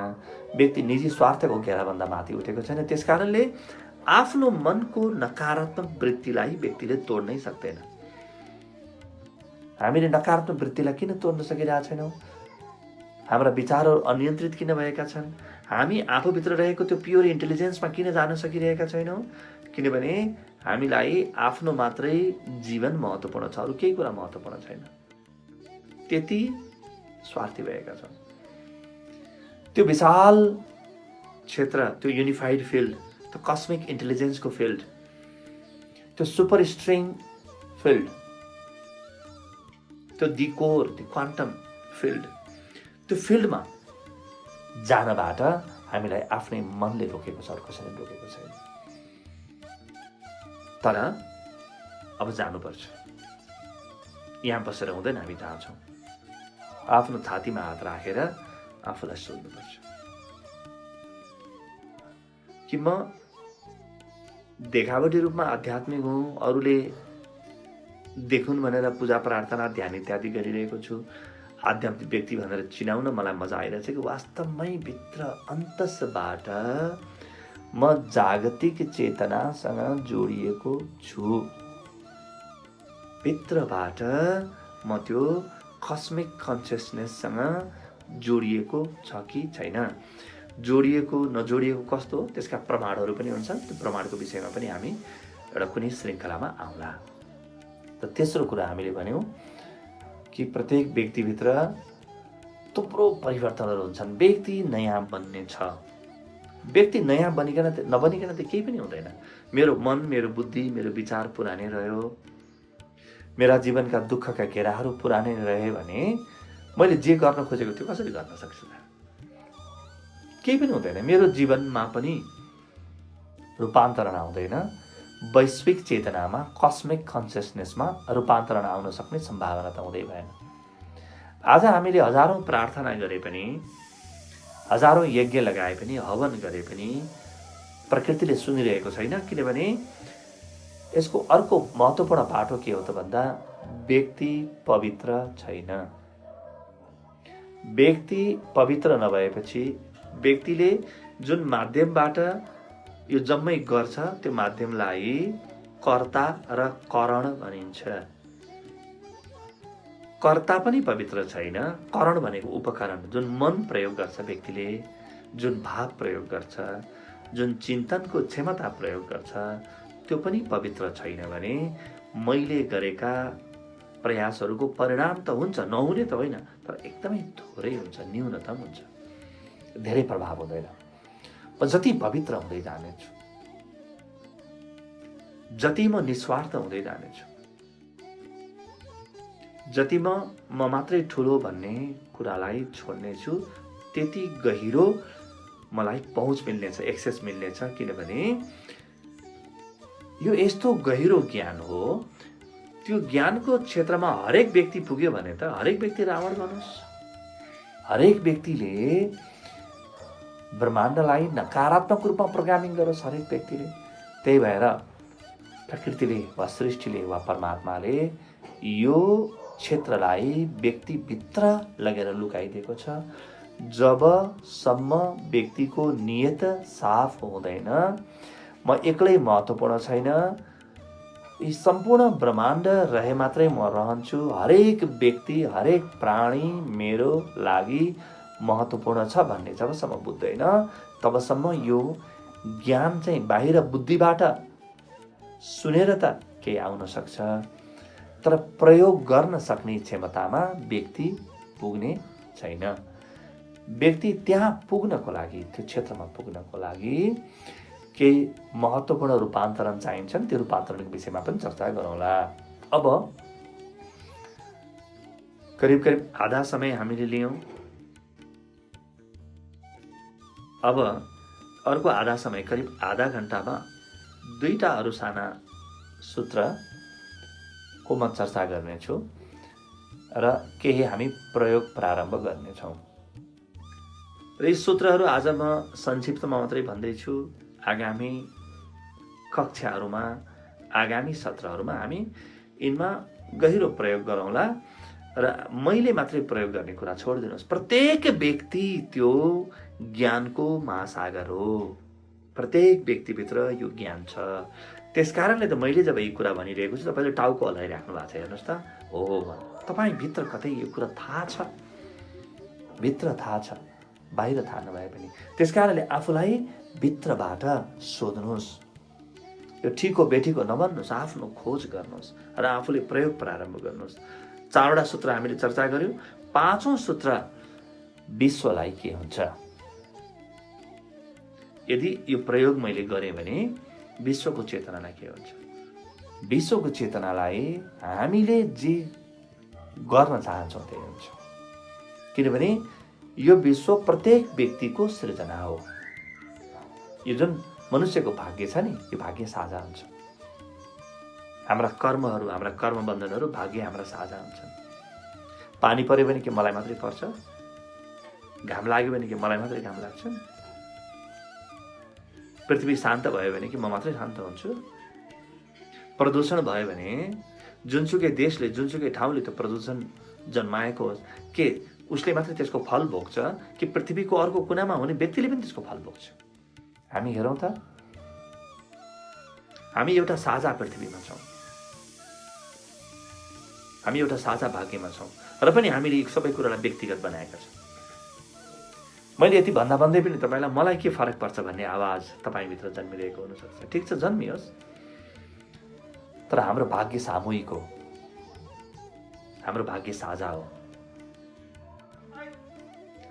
व्यक्ति निजी स्वार्थको घेराभन्दा माथि उठेको छैन। त्यसकारणले आफ्नो मनको नकारात्मक वृत्तिलाई व्यक्तिले तोड्नै सक्दैन। हामीले नकारात्मक वृत्तिलाई किन तोड्न सकिरहेका छैनौँ? हाम्रा विचारहरू अनियन्त्रित किन भएका छन्? हामी आफूभित्र रहेको त्यो प्योर इन्टेलिजेन्समा किन जान सकिरहेका छैनौँ? किनभने हामीलाई आफ्नो मात्रै जीवन महत्त्वपूर्ण छ, अरू केही कुरा महत्त्वपूर्ण छैन। त्यति स्वार्थी भएका छौँ। त्यो विशाल क्षेत्र, त्यो युनिफाइड फिल्ड, त्यो कस्मिक इन्टेलिजेन्सको फिल्ड, त्यो सुपर स्ट्रिङ फिल्ड, त्यो डिकोर, त्यो क्वान्टम फिल्ड, त्यो फिल्डमा जानबाट हामीलाई आफ्नै मनले रोकेको छ, कसैले रोकेको छैन। तर अब जानुपर्छ। यहाँ बसेर हुँदैन, हामी जान्छौँ। आफ्नो छातीमा हात राखेर आफूलाई सोध्नुपर्छ कि म देखावटी रूपमा आध्यात्मिक हुँ, अरूले देखुन् भनेर पूजा प्रार्थना ध्यान इत्यादि गरिरहेको छु, आध्यात्मिक व्यक्ति भनेर चिनाउन मलाई मजा आइरहेछ कि वास्तवमै भित्र अन्तसबाट म जागतिक चेतनासँग जोडिएको छु। भित्रबाट म त्यो कस्मिक कन्सियसनेससँग जोडिएको छ कि छैन? जोडिएको नजोडिएको कस्तो हो त्यसका प्रमाणहरू पनि हुन्छन्। त्यो प्रमाणको विषयमा पनि हामी एउटा कुनै श्रृङ्खलामा आउँला। त तेस्रो कुरा हामीले भन्यौँ कि प्रत्येक व्यक्तिभित्र थुप्रो परिवर्तनहरू हुन्छन्। व्यक्ति नयाँ बन्ने छ। व्यक्ति नयाँ नबनिकन त केही पनि हुँदैन। मेरो मन, मेरो बुद्धि, मेरो विचार पुरानै रह्यो, मेरा जीवनका दुःखका घेराहरू पुरानै रहे भने मैले जे गर्न खोजेको त्यो कसरी गर्न सक्छु त? केही पनि हुँदैन। मेरो जीवनमा पनि रूपान्तरण आउँदैन। वैश्विक चेतनामा, कस्मिक कन्सियसनेसमा रूपान्तरण आउन सक्ने सम्भावना त हुँदै भएन। आज हामीले हजारौँ प्रार्थना गरे पनि, हजारौँ यज्ञ लगाए पनि, हवन गरे पनि प्रकृतिले सुनिरहेको छैन। किनभने यसको अर्को महत्त्वपूर्ण बाटो के हो त भन्दा व्यक्ति पवित्र छैन। व्यक्ति पवित्र नभएपछि व्यक्तिले जुन माध्यमबाट यो जम्मै गर्छ त्यो माध्यमलाई कर्ता र करण भनिन्छ। कर्ता पनि पवित्र छैन, करण भनेको उपकरण, जुन मन प्रयोग गर्छ व्यक्तिले, जुन भाव प्रयोग गर्छ, जुन चिन्तनको क्षमता प्रयोग गर्छ त्यो पनि पवित्र छैन भने मैले गरेका प्रयासहरूको परिणाम त हुन्छ, नहुने त होइन, तर एकदमै थोरै हुन्छ, न्यूनतम हुन्छ, धेरै प्रभाव हुँदैन। म जति पवित्र हुँदै जानेछु, जति म निस्वार्थ हुँदै जानेछु, जति म मात्रै ठुलो भन्ने कुरालाई छोड्नेछु, त्यति गहिरो मलाई पहुँच मिल्नेछ, एक्सेस मिल्नेछ। किनभने यो यस्तो गहिरो ज्ञान हो, त्यो ज्ञानको क्षेत्रमा हरेक व्यक्ति पुग्यो भने त हरेक व्यक्ति रावण बनोस्, हरेक व्यक्तिले ब्रह्माण्डलाई नकारात्मक रूपमा प्रोग्रामिङ गरोस् हरेक व्यक्तिले। त्यही भएर प्रकृतिले वा सृष्टिले वा परमात्माले यो क्षेत्रलाई व्यक्तिभित्र लगेर लुकाइदिएको छ। जबसम्म व्यक्तिको नियत साफ हुँदैन, म एक्लै महत्त्वपूर्ण छैन, यी सम्पूर्ण ब्रह्माण्ड रहे मात्रै म रहन्छु, हरेक व्यक्ति हरेक प्राणी मेरो लागि महत्त्वपूर्ण छ भन्ने जबसम्म बुझ्दैन, तबसम्म यो ज्ञान चाहिँ बाहिर बुद्धिबाट सुनेर त केही आउन सक्छ, तर प्रयोग गर्न सक्ने क्षमतामा व्यक्ति पुग्ने छैन। व्यक्ति त्यहाँ पुग्नको लागि, त्यो क्षेत्रमा पुग्नको लागि केही महत्त्वपूर्ण रूपान्तरण चाहिन्छन्। त्यो रूपान्तरणको विषयमा पनि चर्चा गरौँला। अब करिब करिब आधा समय हामीले लियौँ। अब अर्को आधा समय, करिब आधा घण्टामा दुईटा अरू साना सूत्रको म चर्चा गर्नेछु र केही हामी प्रयोग प्रारम्भ गर्नेछौँ। र यी सूत्रहरू आज म संक्षिप्तमा मात्रै भन्दैछु। आगामी कक्षाहरूमा, आगामी सत्रहरूमा हामी यिनमा गहिरो प्रयोग गरौँला र मैले मात्रै प्रयोग गर्ने कुरा छोडिदिनुहोस्। प्रत्येक व्यक्ति त्यो ज्ञानको महासागर हो, प्रत्येक व्यक्तिभित्र यो ज्ञान छ। त्यस कारणले त मैले जब यी कुरा भनिरहेको छु, तपाईँले टाउको हल्लाइराख्नु भएको छ। हेर्नुहोस् त, हो तपाईँभित्र कतै यो कुरा थाहा छ, भित्र थाहा छ, बाहिर थाहा नभए पनि। त्यस कारणले आफूलाई भित्रबाट सोध्नुहोस्, यो ठिक हो बेठिक हो नभन्नुहोस्, आफ्नो खोज गर्नुहोस् र आफूले प्रयोग प्रारम्भ गर्नुहोस्। 4वटा सूत्र हामीले चर्चा गर्यौँ। 5औं सूत्र विश्वलाई के हुन्छ। यदि यो प्रयोग मैले गरेँ भने विश्वको चेतनालाई के हुन्छ। विश्वको चेतनालाई हामीले जे गर्न चाहन्छौँ त्यही हुन्छ। किनभने यो विश्व प्रत्येक व्यक्तिको सृजना हो। यो जुन मनुष्यको भाग्य छ नि, यो भाग्य साझा हुन्छ। हाम्रा कर्महरू, हाम्रा कर्मबन्धनहरू भाग्य हाम्रा साझा हुन्छन्। पानी पर्यो भने के मलाई मात्रै पर्छ? घाम लाग्यो भने के मलाई मात्रै घाम लाग्छ? पृथ्वी शान्त भयो भने कि म मात्रै शान्त हुन्छु? प्रदूषण भयो भने जुनसुकै देशले, जुनसुकै ठाउँले त्यो प्रदूषण जन्माएको होस्, के उसले मात्रै त्यसको फल भोग्छ कि पृथ्वीको अर्को कुनामा हुने व्यक्तिले पनि त्यसको फल भोग्छ? हामी हेरौँ त, हामी एउटा साझा पृथ्वीमा छौँ, हामी एउटा साझा भाग्यमा छौँ र पनि हामीले सबै कुरालाई व्यक्तिगत बनाएका छौँ। मैले यति भन्दा भन्दै पनि तपाईँलाई मलाई के फरक पर्छ भन्ने आवाज तपाईँभित्र जन्मिरहेको हुनसक्छ। ठिक छ, जन्मियोस्, तर हाम्रो भाग्य सामूहिक हो, हाम्रो भाग्य साझा हो।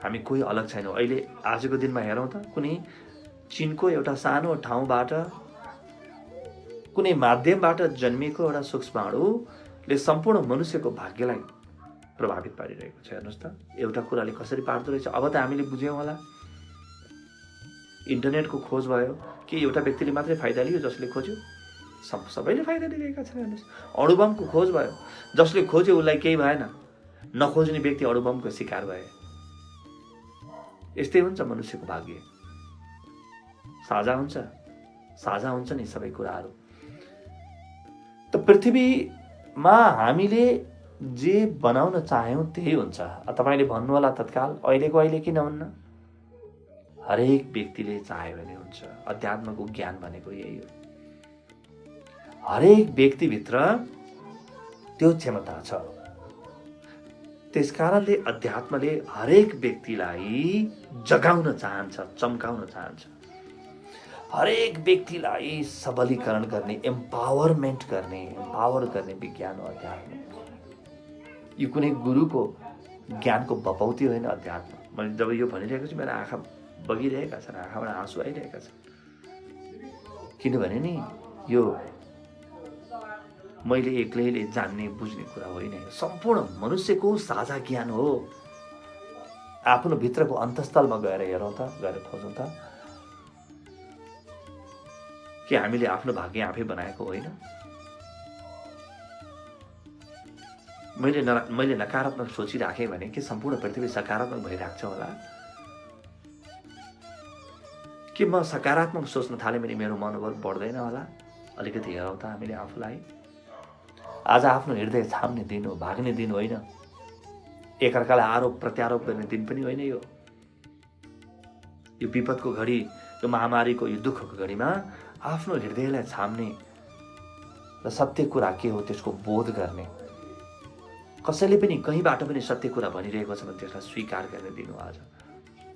हामी कोही अलग छैनौँ। अहिले आजको दिनमा हेरौँ त, कुनै चीनको एउटा सानो ठाउँबाट, कुनै माध्यमबाट जन्मिएको एउटा सूक्ष्म अणुले सम्पूर्ण मनुष्यको भाग्यलाई प्रभावित पारिरहेको छ। हेर्नुहोस् त, एउटा कुराले कसरी पार्दो रहेछ। अब त हामीले बुझ्यौँ होला। इन्टरनेटको खोज भयो कि एउटा व्यक्तिले मात्रै फाइदा लियो, जसले खोज्यो सबैले फाइदा लिइरहेका छन्। हेर्नुहोस्, अणुबमको खोज भयो, जसले खोज्यो उसलाई केही भएन, नखोज्ने व्यक्ति अणुबमको शिकार भए। यस्तै हुन्छ मनुष्यको भाग्य, साझा हुन्छ, साझा हुन्छ नि सबै कुराहरू। त पृथ्वीमा हामीले जे बनाउन चाह्यौँ त्यही हुन्छ। तपाईँले भन्नुहोला तत्काल, अहिलेको अहिले किन हुन्न? हरेक व्यक्तिले चाह्यो भने हुन्छ। अध्यात्मको ज्ञान भनेको यही हो। हरेक व्यक्तिभित्र त्यो क्षमता छ। त्यस कारणले अध्यात्मले हरेक व्यक्तिलाई जगाउन चाहन्छ, चम्काउन चाहन्छ। हरेक व्यक्तिलाई सबलीकरण गर्ने, एम्पावर गर्ने विज्ञान हो अध्यात्म। यो कुनै गुरुको ज्ञानको बपौती होइन अध्यात्म। मैले जब यो भनिरहेको छु, मेरो आँखा बगिरहेका छन्, आँखाबाट आँसु आइरहेका छन्। किनभने नि यो मैले एक्लैले जान्ने बुझ्ने कुरा होइन, यो सम्पूर्ण मनुष्यको साझा ज्ञान हो। आफ्नो भित्रको अन्तस्थलमा गएर हेरौँ त, गएर खोजौँ त कि हामीले आफ्नो भाग्य आफै बनाएको होइन। मैले नकारात्मक सोचिराखेँ भने के सम्पूर्ण पृथ्वी सकारात्मक भइरहेको छ होला? के म सकारात्मक सोच्न थालेँ भने मेरो मनोबल बढ्दैन होला? अलिकति हेरौँ त हामीले आफूलाई। आज आफ्नो हृदय छाम्ने दिन हो, भाग्ने दिन होइन। एकअर्कालाई आरोप प्रत्यारोप गर्ने दिन पनि होइन। यो विपदको घडी, यो महामारीको, यो दुःखको घडीमा आफ्नो हृदयलाई छाम्ने र सत्य कुरा के हो त्यसको बोध गर्ने, कसैले पनि कहीँबाट पनि सत्य कुरा भनिरहेको छ भने त्यसलाई स्वीकार गर्ने दिन हो आज।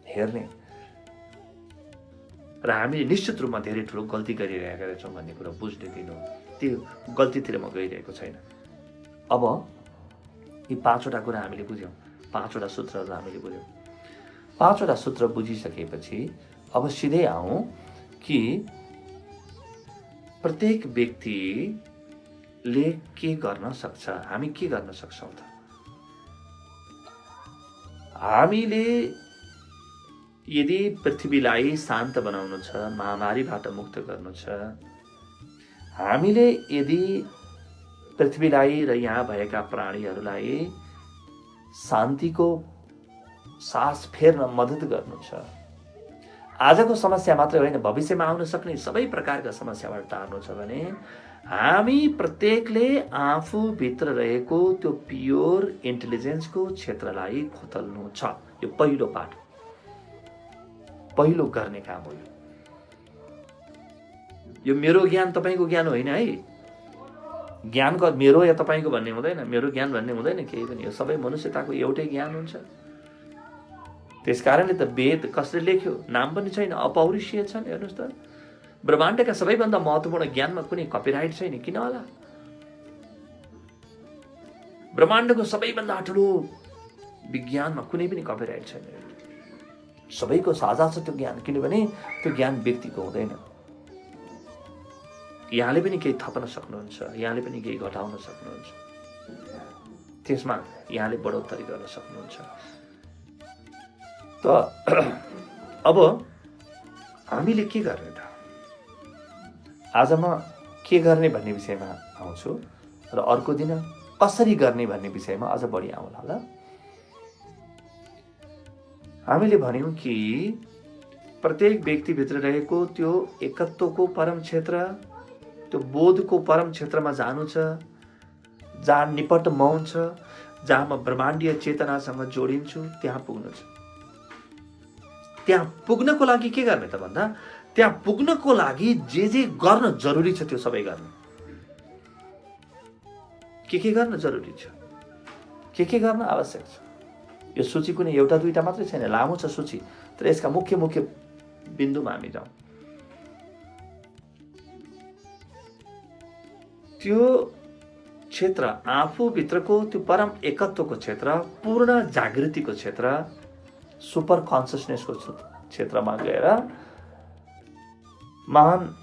हेर्ने र हामीले निश्चित रूपमा धेरै ठुलो गल्ती गरिरहेका रहेछौँ भन्ने कुरा बुझ्ने दिन हो। त्यो गल्तीतिर म गइरहेको छैन। अब यी 5वटा कुरा हामीले बुझ्यौँ, 5वटा सूत्रहरू हामीले बुझ्यौँ। 5वटा सूत्र बुझिसकेपछि अब सिधै आउँ कि प्रत्येक व्यक्तिले के गर्न सक्छ, हामी के गर्न सक्छौँ त? हामीले यदि पृथ्वीलाई शान्त बनाउनु छ, महामारीबाट मुक्त गर्नु छ, हामीले यदि पृथ्वीलाई र यहाँ भएका प्राणीहरूलाई शान्तिको सास फेर्न मद्दत गर्नु छ, आजको समस्या मात्रै होइन भविष्यमा आउन सक्ने सबै प्रकारका समस्याबाट टार्नु छ भने हामी प्रत्येकले आफूभित्र रहेको त्यो प्योर इन्टेलिजेन्सको क्षेत्रलाई खोतल्नु छ। यो पहिलो पाठ, पहिलो गर्ने काम हो। यो मेरो ज्ञान तपाईँको ज्ञान होइन है। ज्ञानको मेरो या तपाईँको भन्ने हुँदैन, मेरो ज्ञान भन्ने हुँदैन केही पनि। यो सबै मनुष्यताको एउटै ज्ञान हुन्छ। त्यसकारणले त वेद कसले लेख्यो नाम पनि छैन, अपौरुषीय छन्। हेर्नुहोस् त, ब्रह्माण्डका सबैभन्दा महत्त्वपूर्ण ज्ञानमा कुनै कपिराइट छैन। किन होला? ब्रह्माण्डको सबैभन्दा ठुलो विज्ञानमा कुनै पनि कपिराइट छैन। सबैको साझा छ त्यो ज्ञान, किनभने त्यो ज्ञान व्यक्तिको हुँदैन। यहाँले पनि केही थप्न सक्नुहुन्छ, यहाँले पनि केही घटाउन सक्नुहुन्छ, त्यसमा यहाँले बढोत्तरी गर्न सक्नुहुन्छ। त अब हामीले के गर्ने त? आज म के गर्ने भन्ने विषयमा आउँछु र अर्को दिन कसरी गर्ने भन्ने विषयमा अझ बढी आउँला ल। हामीले भन्यौँ कि प्रत्येक व्यक्तिभित्र रहेको त्यो एकत्वको परम क्षेत्र, त्यो बोधको परम क्षेत्रमा जानु छ, जहाँ निपट मौन छ, जहाँ म ब्रह्माण्डीय चेतनासँग जोडिन्छु, त्यहाँ पुग्नु छ। त्यहाँ पुग्नको लागि के गर्ने त भन्दा, त्यहाँ पुग्नको लागि जे गर्न जरुरी छ त्यो सबै गर्ने। के गर्न जरुरी छ, के गर्न आवश्यक छ, यो सूची कुनै एउटा दुईटा मात्रै छैन, लामो छ सूची। तर यसका मुख्य मुख्य बिन्दुमा हामी जाउँ। त्यो क्षेत्र आफूभित्रको त्यो परम एकत्वको क्षेत्र, पूर्ण जागृतिको क्षेत्र, सुपर कन्सियसनेसको क्षेत्रमा गएर महान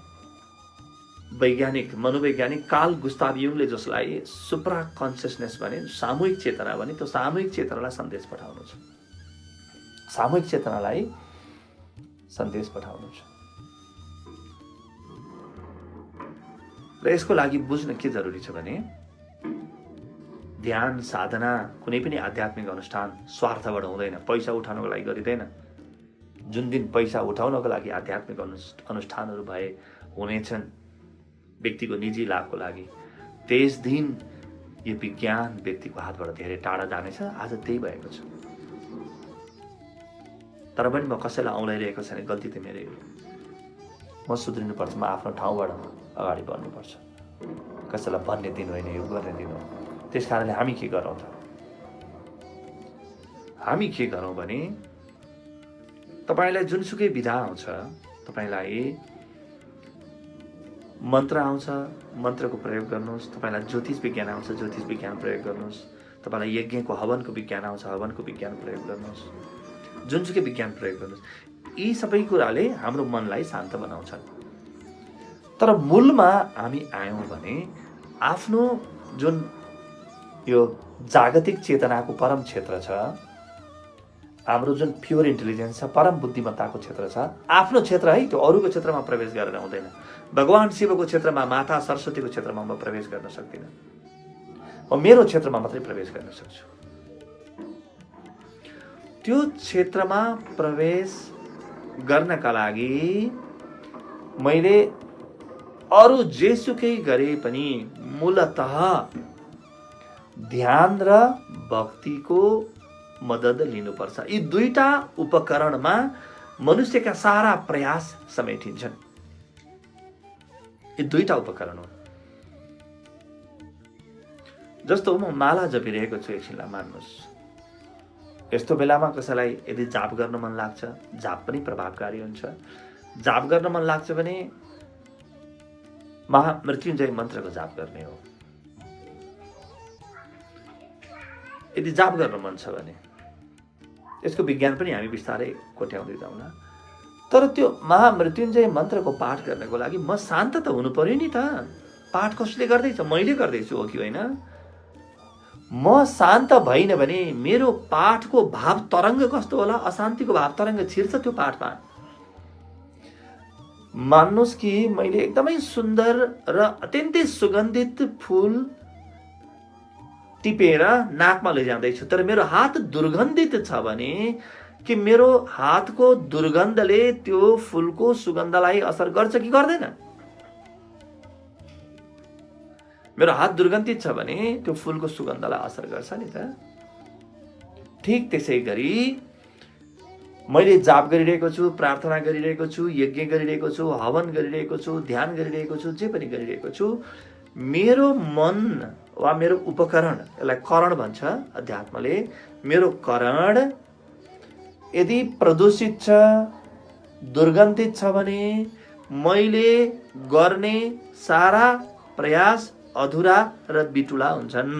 वैज्ञानिक मनोवैज्ञानिक कार्ल गुस्ताव युङले जसलाई सुप्रा कन्सियसनेस भने, सामूहिक चेतना भने, त्यो सामूहिक चेतनालाई सन्देश पठाउनु छ। सामूहिक चेतनालाई सन्देश पठाउनु छ। र यसको लागि बुझ्न के जरुरी छ भने, ध्यान साधना कुनै पनि आध्यात्मिक अनुष्ठान स्वार्थबाट हुँदैन, पैसा उठाउनको लागि गरिँदैन। जुन दिन पैसा उठाउनको लागि आध्यात्मिक अनुष्ठानहरू भए हुनेछन् व्यक्तिको निजी लाभको लागि, त्यस दिन यो विज्ञान व्यक्तिको हातबाट धेरै टाढा जानेछ। आज त्यही भएको छ। तर पनि म कसैलाई औँलाइरहेको छैन, गल्ती त मेरै हो। म सुध्रिनुपर्छ, म आफ्नो ठाउँबाट अगाडि बढ्नुपर्छ। कसैलाई भन्ने दिन होइन, यो गर्ने दिन हो। त्यस कारणले हामी के गरौँ त? हामी के गरौँ भने, तपाईँलाई जुनसुकै विधा आउँछ, तपाईँलाई मन्त्र आउँछ, मन्त्रको प्रयोग गर्नुहोस्। तपाईँलाई ज्योतिष विज्ञान आउँछ, ज्योतिष विज्ञान प्रयोग गर्नुहोस्। तपाईँलाई यज्ञको हवनको विज्ञान आउँछ, हवनको विज्ञान प्रयोग गर्नुहोस्। जुनसुकै विज्ञान प्रयोग गर्नुहोस्। यी सबै कुराले हाम्रो मनलाई शान्त बनाउँछन्। तर मूलमा हामी आयौँ भने आफ्नो जुन यो जागतिक चेतनाको परम क्षेत्र छ, हाम्रो जुन प्योर इन्टेलिजेन्स छ, परम बुद्धिमत्ताको क्षेत्र छ, आफ्नो क्षेत्र है, त्यो अरूको क्षेत्रमा प्रवेश गरेर हुँदैन। भगवान शिवको क्षेत्रमा, माता सरस्वतीको क्षेत्रमा म प्रवेश गर्न सक्दिनँ, म मेरो क्षेत्रमा मात्रै प्रवेश गर्न सक्छु। त्यो क्षेत्रमा प्रवेश गर्नका लागि मैले अरू जेसुकै गरे पनि मूलतः ध्यान र भक्तिको मद्दत लिनुपर्छ। यी दुईटा उपकरणमा मनुष्यका सारा प्रयास समेटिन्छन्। यी दुईटा उपकरण हुन्। जस्तो म माला जपिरहेको छु, एकछिनलाई मान्नुहोस्, यस्तो बेलामा कसैलाई यदि जाप गर्न मन लाग्छ, जाप पनि प्रभावकारी हुन्छ। जाप गर्न मन लाग्छ भने महामृत्युञ्जय मन्त्रको जाप गर्ने हो। यदि जाप गर्न मन छ भने यसको विज्ञान पनि हामी बिस्तारै कोट्याउँदै जाउँला। तर त्यो महामृत्युञ्जय मन्त्रको पाठ गर्नको लागि म शान्त त हुनु पर्यो नि त। पाठ कसले गर्दैछ? मैले गर्दैछु, हो कि होइन? म शान्त भइन भने मेरो पाठको भाव तरङ्ग कस्तो होला? अशान्तिको भाव तरङ्ग छिर्छ त्यो पाठमा। मान्नुहोस् कि मैले एकदमै सुन्दर र अत्यन्तै सुगन्धित फुल टिपेर नाकमा लैजाँदैछु, तर मेरो हात दुर्गन्धित छ भने कि मेरो हातको दुर्गन्धले त्यो फुलको सुगन्धलाई असर गर्छ कि गर्दैन? मेरो हात दुर्गन्धित छ भने त्यो फुलको सुगन्धलाई असर गर्छ नि त। ठिक त्यसै गरी मैले जाप गरिरहेको छु, प्रार्थना गरिरहेको छु, यज्ञ गरिरहेको छु, हवन गरिरहेको छु, ध्यान गरिरहेको छु, जे पनि गरिरहेको छु, मेरो मन वा मेरो उपकरण, यसलाई करण भन्छ अध्यात्मले, मेरो करण यदि प्रदूषित छ, दुर्गन्धित छ भने मैले गर्ने सारा प्रयास अधुरा र बिटुला हुन्छन्।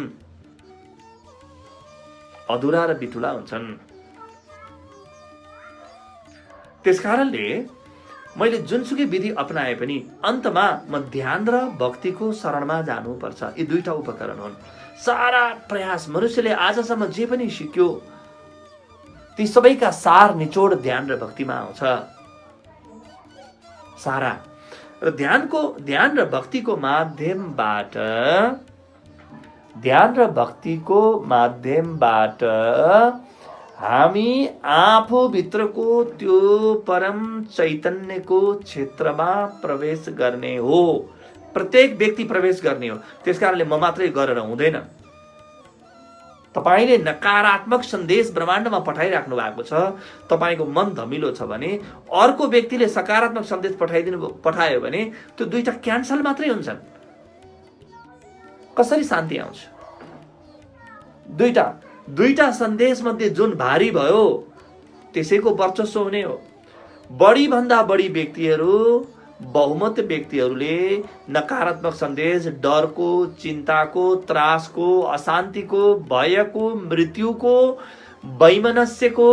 अधुरा र बिटुला हुन्छन्। त्यसकारणले मैले जुनसुकै विधि अपनाए पनि अन्तमा म ध्यान र भक्तिको शरणमा जानुपर्छ। यी दुईटा उपकरण हुन्। सारा प्रयास मनुष्यले आजसम्म जे पनि सिक्यो ती सबैका सार निचोड ध्यान र भक्तिमा आउँछ। सारा र ध्यान र भक्तिको माध्यमबाट हामी आफूभित्रको त्यो परम चैतन्यको क्षेत्रमा प्रवेश गर्ने हो। प्रत्येक व्यक्ति प्रवेश गर्ने हो। त्यसकारणले म मात्रै गरेर हुँदैन। तपाईले नकारात्मक सन्देश ब्रह्माण्डमा पठाइराख्नु भएको छ, तपाईको मन धमिलो छ भने अर्को व्यक्तिले सकारात्मक सन्देश पठायो भने त्यो दुईटा क्यान्सल मात्रै हुन्छन्। कसरी शान्ति आउँछ? दुईटा सन्देश मध्ये जुन भारी भयो त्यसैको वर्चस्व हुने हो। बढी भन्दा बढी व्यक्तिहरू, बहुमत व्यक्तिहरूले नकारात्मक सन्देश, डरको, चिन्ताको, त्रासको, अशान्तिको, भयको, मृत्युको, वैमनस्यको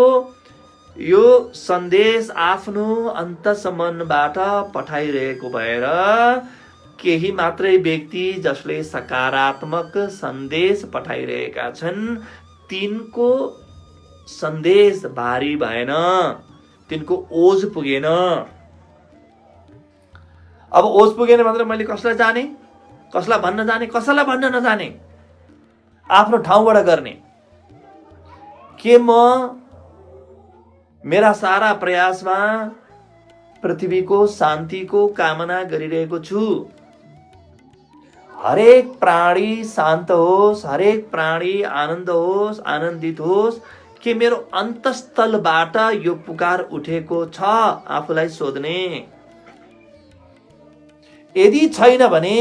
यो सन्देश आफ्नो अन्तसम्मबाट पठाइरहेको भएर केही मात्रै व्यक्ति जसले सकारात्मक सन्देश पठाइरहेका छन् तिनको सन्देश भारी भएन, तिनको ओज पुगेन। अब ओज पुगेन भनेर मैले कसलाई जाने, कसलाई भन्न जाने, कसैलाई भन्न नजाने, आफ्नो ठाउँबाट गर्ने। के म मेरा सारा प्रयासमा पृथ्वीको शान्तिको कामना गरिरहेको छु? हरेक प्राणी शान्त होस्, हरेक प्राणी आनन्द होस्, आनन्दित होस्। के मेरो अन्तस्थलबाट यो पुकार उठेको छ? आफूलाई सोध्ने। यदि छैन भने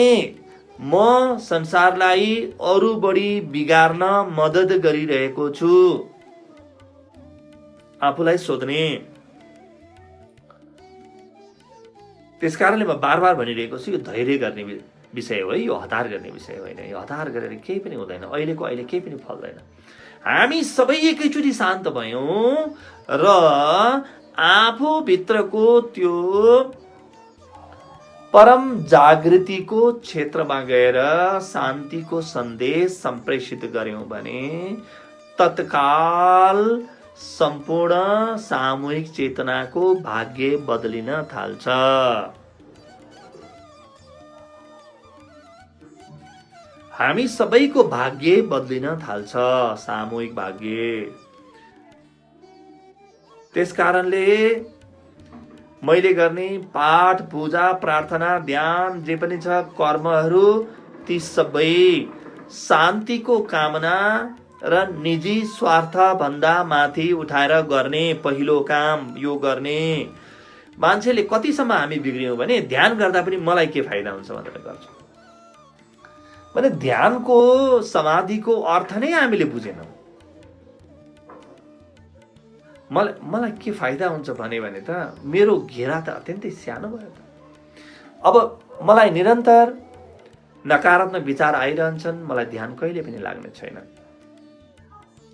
म संसारलाई अरू बढी बिगार्न मद्दत गरिरहेको छु। आफूलाई सोध्ने। त्यसकारणले म बार बार भनिरहेको छु, यो धैर्य गर्ने विषय हो, यो हतार गर्ने विषय होइन। यो हतार गरेर केही पनि हुँदैन। अहिले केही पनि फल्दैन। हामी सबै एकैचोटि शान्त भयौँ र आफूभित्रको त्यो परम जागृतिको क्षेत्रमा गएर शान्तिको सन्देश सम्प्रेषित गर्यौं भने तत्काल सम्पूर्ण सामूहिक चेतनाको भाग्य बदलिन थाल्छ। हामी सबैको भाग्य बदलिन थाल्छ, सामूहिक भाग्य। त्यसकारणले मैले गर्ने पाठ, पूजा, प्रार्थना, ध्यान जे पनि छ कर्महरू ती सबै शान्तिको कामना र निजी स्वार्थ भन्दा माथि उठाएर गर्ने पहिलो काम यो गर्ने। मान्छेले कतिसम्म हामी बिग्रियौं भने ध्यान गर्दा पनि मलाई के फाइदा हुन्छ भनेर गर्छौं। भने ध्यानको समाधिको अर्थ नै हामीले बुझेनौं। मलाई के फाइदा हुन्छ भने त मेरो घेरा त अत्यन्तै सानो भयो त। अब मलाई निरन्तर नकारात्मक विचार आइरहन्छन्, मलाई ध्यान कहिले पनि लाग्ने छैन,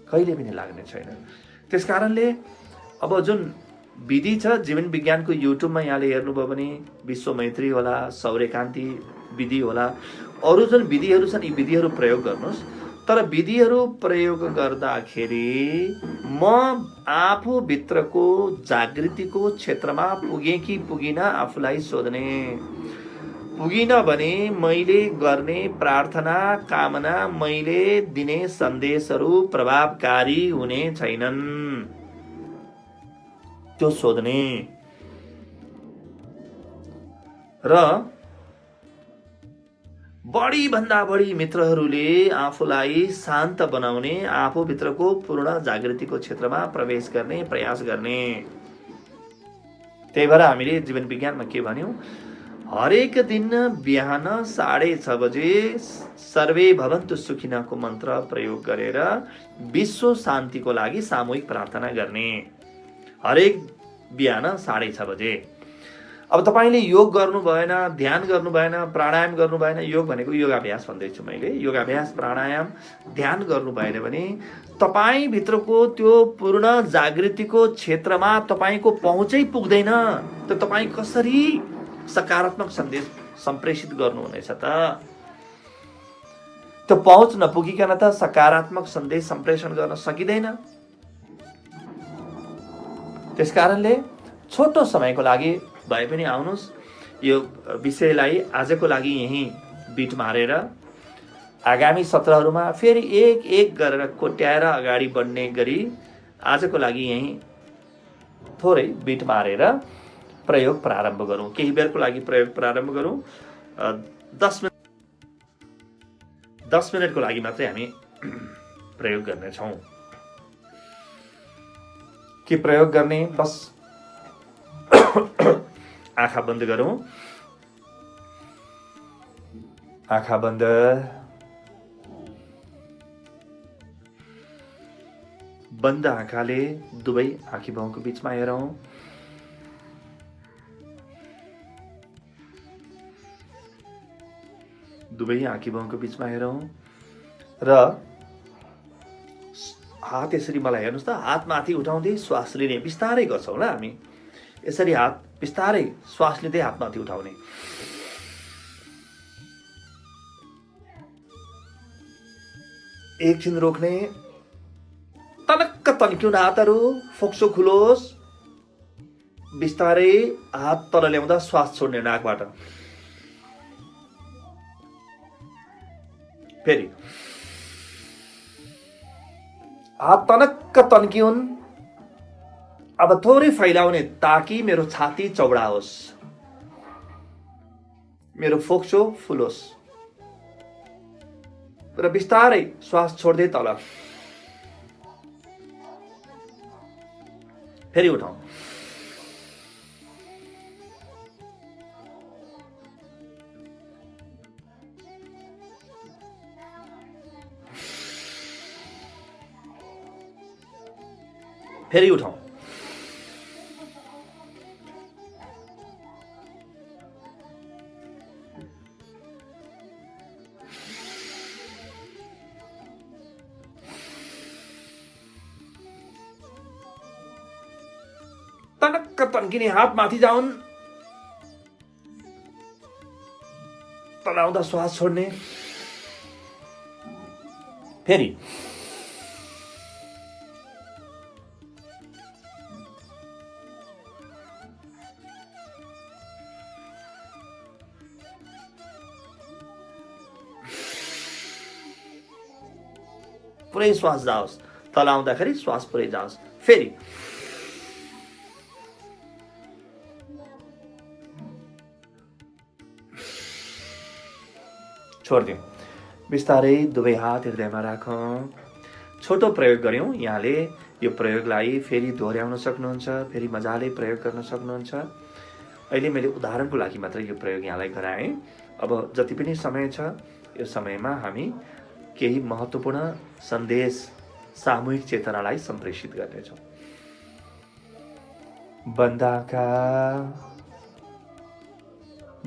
कहिले पनि लाग्ने छैन। त्यसकारणले अब जुन विधि छ जीवन विज्ञानको युट्युबमा यहाँले हेर्नुभयो भने विश्व मैत्री होला, सौर्यकान्ति विधि होला, अरू जुन विधिहरू छन् यी विधिहरू प्रयोग गर्नुहोस्। तर विधिहरू प्रयोग गर्दाखेरि म आफूभित्रको जागृतिको क्षेत्रमा पुगेँ कि पुगिन आफूलाई सोध्ने। पुगिन भने मैले गर्ने प्रार्थना, कामना, मैले दिने सन्देशहरू प्रभावकारी हुने छैनन्, त्यो सोध्ने। र बढी भन्दा बढी मित्रहरूले आफूलाई शान्त बनाउने, आफूभित्रको पूर्ण जागृतिको क्षेत्रमा प्रवेश गर्ने प्रयास गर्ने। त्यही भएर हामीले जीवन विज्ञानमा के भन्यौं, हरेक दिन बिहान 6:30 बजे सर्वे भवन्तु सुखिनःको मन्त्र प्रयोग गरेर विश्व शान्तिको लागि सामूहिक प्रार्थना गर्ने। हरेक बिहान 6:30 बजे। अब तपाईले योग गर्नु भएन, ध्यान गर्नु भएन, प्राणायाम गर्नु भएन, योग भनेको योगाभ्यास भन्दैछु मैले, योगाभ्यास प्राणायाम ध्यान गर्नु भएन भने तपाई भित्रको त्यो पूर्ण जागृतिको क्षेत्रमा तपाईको पहुँचै पुग्दैन। त तपाई कसरी सकारात्मक सन्देश सम्प्रेषित गर्नुहुनेछ त? त्यो पहुँच नपुगिकन त सकारात्मक सन्देश सम्प्रेषण गर्न सकिँदैन। त्यसकारणले छोटो समयको लागि भए पनि आउनुहोस्, यो विषयलाई आजको लागि यही बिट मारेर आगामी सत्रहरूमा फेरि एक एक गरेर कोट्याएर अगाडि बढ्ने गरी आजको लागि यही थोरै बिट मारेर प्रयोग प्रारम्भ गरौँ। केही बेरको लागि प्रयोग प्रारम्भ गरौँ। 10 मिनटको लागि मात्रै हामी प्रयोग गर्नेछौँ। के प्रयोग गर्ने? बस आँखा बन्द गरौँ। आँखा बन्द। बन्द आँखाले दुवै आँखी भाउको बीचमा हेरौँ। दुवै आँखी भाउको बीचमा हेरौँ र हात यसरी मलाई हेर्नुहोस् त, हात माथि उठाउँदै श्वास लिने। बिस्तारै गर्छौँ ल हामी यसरी, हात बिस्तारै श्वास लिँदै हात माथि उठाउने। एकछिन रोक्ने। तनक्क तन्क्युन् हातहरू, फोक्सो खुलोस्। बिस्तारै हात तल ल्याउँदा श्वास छोड्ने नाकबाट। फेरि हात तनक्क तन्क्युन्। अब थोरै फैलाउने ताकि मेरो छाती चौडा होस्, मेरो फोक्सो फुलोस्। र बिस्तारै श्वास छोड्दै तल। फेरि उठाउँ। फेरि उठाउँ। पनक्क तन्किने हात माथि जाउन्, तलाउँदा श्वास छोड्ने, फेरि पुरै श्वास जाओस्, तलाउँदाखेरि श्वास पुरै जाओस्, फेरि छोडिदिउँ। बिस्तारै दुवै हात हृदयमा राखौँ। छोटो प्रयोग गऱ्यौँ। यहाँले यो प्रयोगलाई फेरि दोहोऱ्याउन सक्नुहुन्छ, फेरि मजाले प्रयोग गर्न सक्नुहुन्छ। अहिले मैले उदाहरणको लागि मात्रै यो प्रयोग यहाँलाई गराएँ। अब जति पनि समय छ, यो समयमा हामी केही महत्त्वपूर्ण सन्देश, सामूहिक चेतनालाई सम्प्रेषित गर्नेछौँ।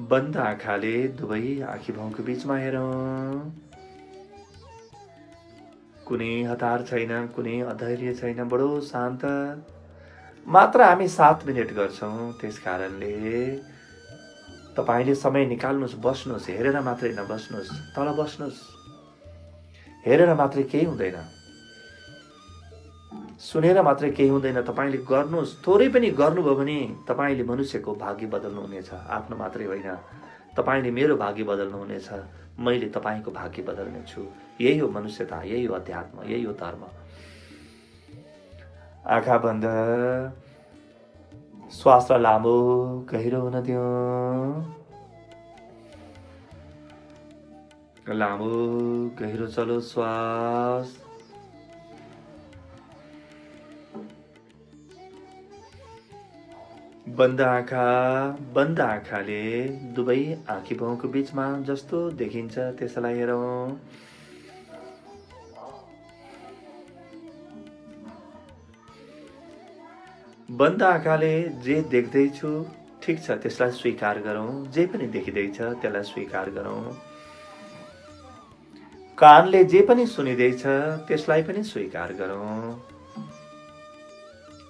बन्द आँखाले दुवै आँखीभौँको बीचमा हेरौँ। कुनै हतार छैन, कुनै अधैर्य छैन, बडो शान्त। मात्र हामी 7 मिनेट गर्छौँ, त्यस कारणले तपाईले समय निकाल्नुहोस्, बस्नुहोस्, हेरेर मात्रै नबस्नुहोस्, तल बस्नुहोस्। हेरेर मात्रै केही हुँदैन, सुनेर मात्रै केही हुँदैन। तपाईले गर्नुहोस्, थोरै पनि गर्नुभयो भने तपाईले मनुष्यको भाग्य बदल्नुहुनेछ। आफ्नो मात्रै होइन, तपाईले मेरो भाग्य बदल्नुहुनेछ, मैले तपाईको भाग्य बदल्नेछु। यही हो मनुष्यता, यही हो अध्यात्म, यही हो धर्म। आँखा बन्द, श्वासलाई लामो गहिरो हुन दिउँ। लामो गहिरो चलो श्वास। बन्द आँखाले दुवै आँखीभौँको बीचमा जस्तो देखिन्छ त्यसलाई हेरौँ। बन्द आँखाले जे देख्दैछु ठिक छ, त्यसलाई स्वीकार गरौँ। जे पनि देखिँदैछ त्यसलाई स्वीकार गरौँ। कानले जे पनि सुनिँदैछ त्यसलाई पनि स्वीकार गरौँ।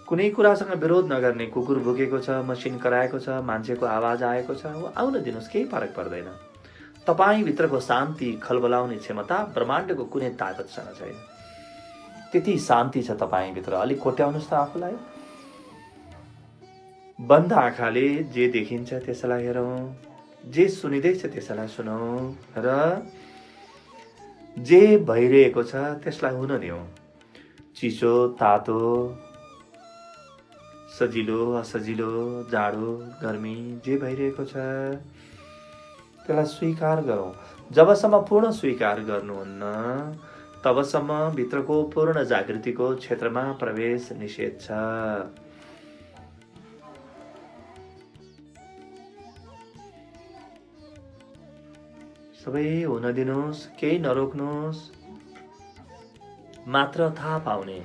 कुनै कुरासँग विरोध नगर्ने। कुकुर भुकेको छ, मसिन कराएको छ, मान्छेको आवाज आएको छ, आउन दिनुहोस्, केही फरक पर्दैन। तपाईभित्रको शान्ति खलबलाउने क्षमता ब्रह्माण्डको कुनै ताकतसँग छैन। त्यति शान्ति छ तपाईभित्र। अलिक कोट्याउनुहोस् त आफूलाई। बन्द आँखाले जे देखिन्छ त्यसलाई हेरौँ, जे सुनिँदैछ त्यसलाई सुनौँ र जे भइरहेको छ त्यसलाई हुन दिउँ। चिसो, तातो, सजिलो, असजिलो, जाडो, गर्मी, जे भइरहेको छ त्यसलाई स्वीकार गरौँ। जबसम्म पूर्ण स्वीकार गर्नुहुन्न, तबसम्म भित्रको पूर्ण जागृतिको क्षेत्रमा प्रवेश निषेध छ। सबै हुन दिनुहोस्, केही नरोक्नुहोस्, मात्र थाहा पाउने।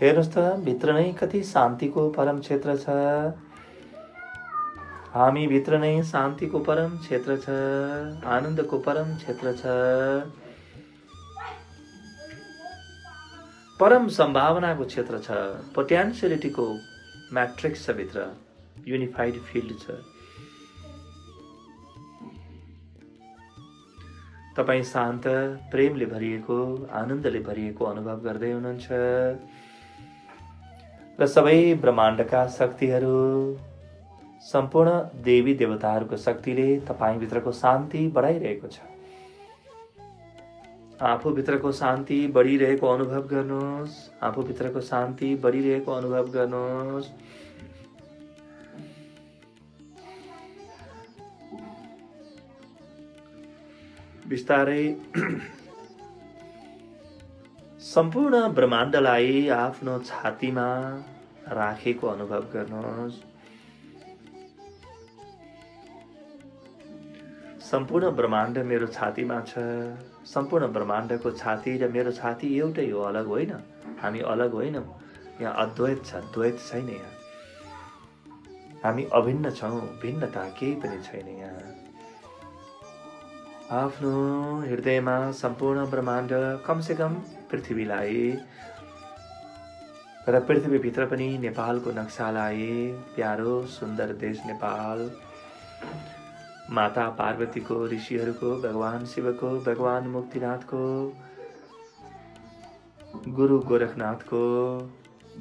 हेर्नुहोस् त, भित्र नै कति शान्तिको परम क्षेत्र छ। हामी भित्र नै शान्तिको परम क्षेत्र छ, आनन्दको परम क्षेत्र छ, परम सम्भावनाको क्षेत्र छ, पोटेन्सियलिटीको म्याट्रिक्स छ भित्र, युनिफाइड फिल्ड छ। तपाईं शान्त, प्रेमले भरिएको, आनन्दले भरिएको अनुभव गर्दै हुनुहुन्छ र सबै ब्रह्माण्डका शक्तिहरू, सम्पूर्ण देवी देवताहरूको शक्तिले तपाईभित्रको शान्ति बढाइरहेको छ। आफूभित्रको शान्ति बढिरहेको अनुभव गर्नुहोस्। आफूभित्रको शान्ति बढिरहेको अनुभव गर्नुहोस्। बिस्तारै सम्पूर्ण ब्रह्माण्डलाई आफ्नो छातीमा राखेको अनुभव गर्नुहोस्। सम्पूर्ण ब्रह्माण्ड मेरो छातीमा छ। सम्पूर्ण ब्रह्माण्डको छाती र मेरो छाती एउटै हो, अलग होइन। हामी अलग होइनौँ। यहाँ अद्वैत छ, द्वैत छैन। यहाँ हामी अभिन्न छौँ, भिन्नता केही पनि छैन। यहाँ आफ्नो हृदयमा सम्पूर्ण ब्रह्माण्ड, कमसेकम पृथ्वीलाई र पृथ्वीभित्र पनि नेपालको नक्सालाई प्यारो सुन्दर देश नेपाल माता पार्वतीको, ऋषिहरूको, भगवान शिवको, भगवान मुक्तिनाथको, गुरु गोरखनाथको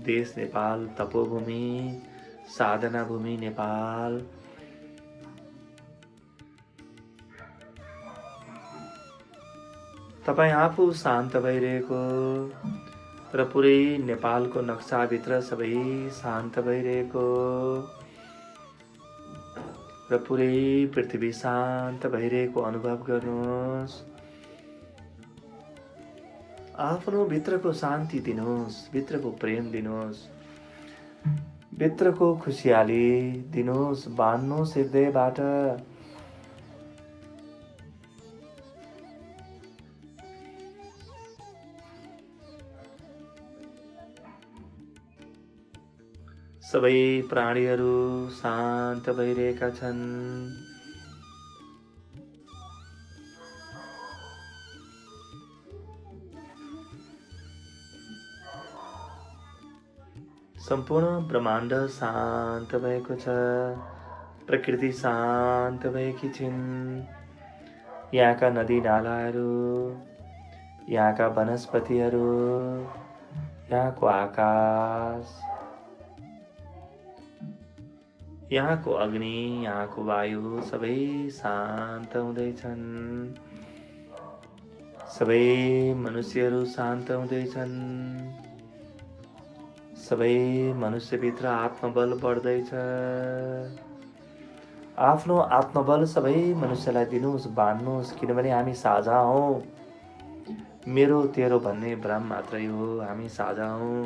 देश नेपाल, तपोभूमि, साधना भूमि नेपाल। तपाईँ आफू शान्त भइरहेको र पुरै नेपालको नक्साभित्र सबै शान्त भइरहेको र पुरै पृथ्वी शान्त भइरहेको अनुभव गर्नुहोस्। आफ्नो भित्रको शान्ति दिनुहोस्, भित्रको प्रेम दिनुहोस्, भित्रको खुसियाली दिनुहोस्, बाँड्नुहोस् हृदयबाट। सबै प्राणीहरू शान्त भइरहेका छन्। सम्पूर्ण ब्रह्माण्ड शान्त भएको छ। प्रकृति शान्त भएकी छिन्। यहाँका नदी नालाहरू, यहाँका वनस्पतिहरू, यहाँको आकाश, यहाँको अग्नि, यहाँको वायु सबै शान्त हुँदैछन्। सबै मनुष्यहरू शान्त हुँदैछन्। सबै मनुष्यभित्र आत्मबल बढ्दैछ। आफ्नो आत्मबल सबै मनुष्यलाई दिनुहोस्, बाँड्नुहोस्, किनभने हामी साझा हौँ। मेरो तेरो भन्ने भ्रम मात्रै हो, हामी साझा हौँ।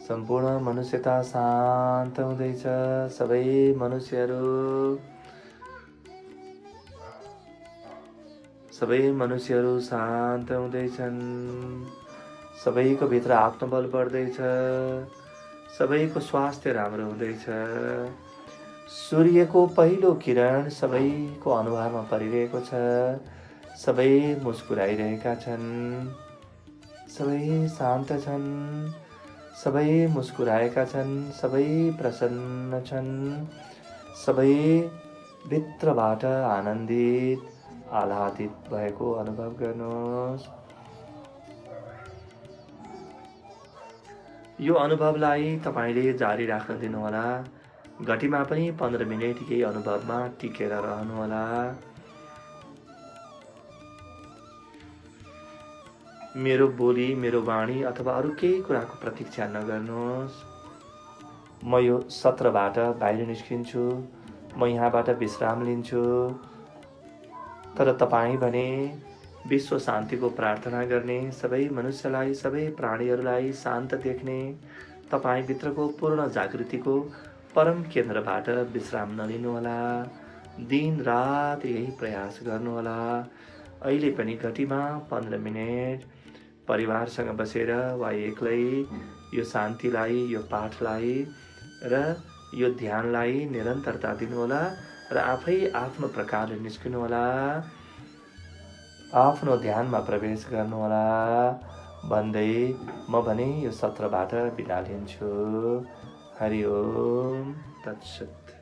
सम्पूर्ण मनुष्यता शान्त हुँदैछ। सबै मनुष्यहरू शान्त हुँदैछन्। सबैको भित्र आत्मबल बढ्दैछ। सबैको स्वास्थ्य राम्रो हुँदैछ। सूर्यको पहिलो किरण सबैको अनुहारमा परिरहेको छ। सबै मुस्कुराइरहेका छन्। सबै शान्त छन्। सबै मुस्कुराएका छन्। सबै प्रसन्न छन्। सबै भित्रबाट आनन्दित, आह्लादित भएको अनुभव गर्नुहोस्। यो अनुभवलाई तपाईले जारी राख्न दिनुहोला। घटीमा पनि 15 मिनेट यही अनुभवमा टिकेर रहनुहोला। मेरो बोली, मेरो वाणी अथवा अरू केही कुराको प्रतीक्षा नगर्नुहोस्। म यो सत्रबाट बाहिर निस्किन्छु। म यहाँबाट विश्राम लिन्छु। तर तपाईँ भने विश्व शान्तिको प्रार्थना गर्ने, सबै मनुष्यलाई, सबै प्राणीहरूलाई शान्त देख्ने, तपाईभित्रको पूर्ण जागृतिको परम केन्द्रबाट विश्राम नलिनुहोला। दिन रात यही प्रयास गर्नुहोला। अहिले पनि घटीमा 15 मिनेट परिवारसँग बसेर वा एक्लै यो शान्तिलाई, यो पाठलाई र यो ध्यानलाई निरन्तरता दिनुहोला र आफै आफ्नो प्रकारले निस्किनुहोला। आफ्नो ध्यानमा प्रवेश गर्नुहोला भन्दै म भने यो सत्रबाट बिदा लिन्छु। हरि ओम तत्सत।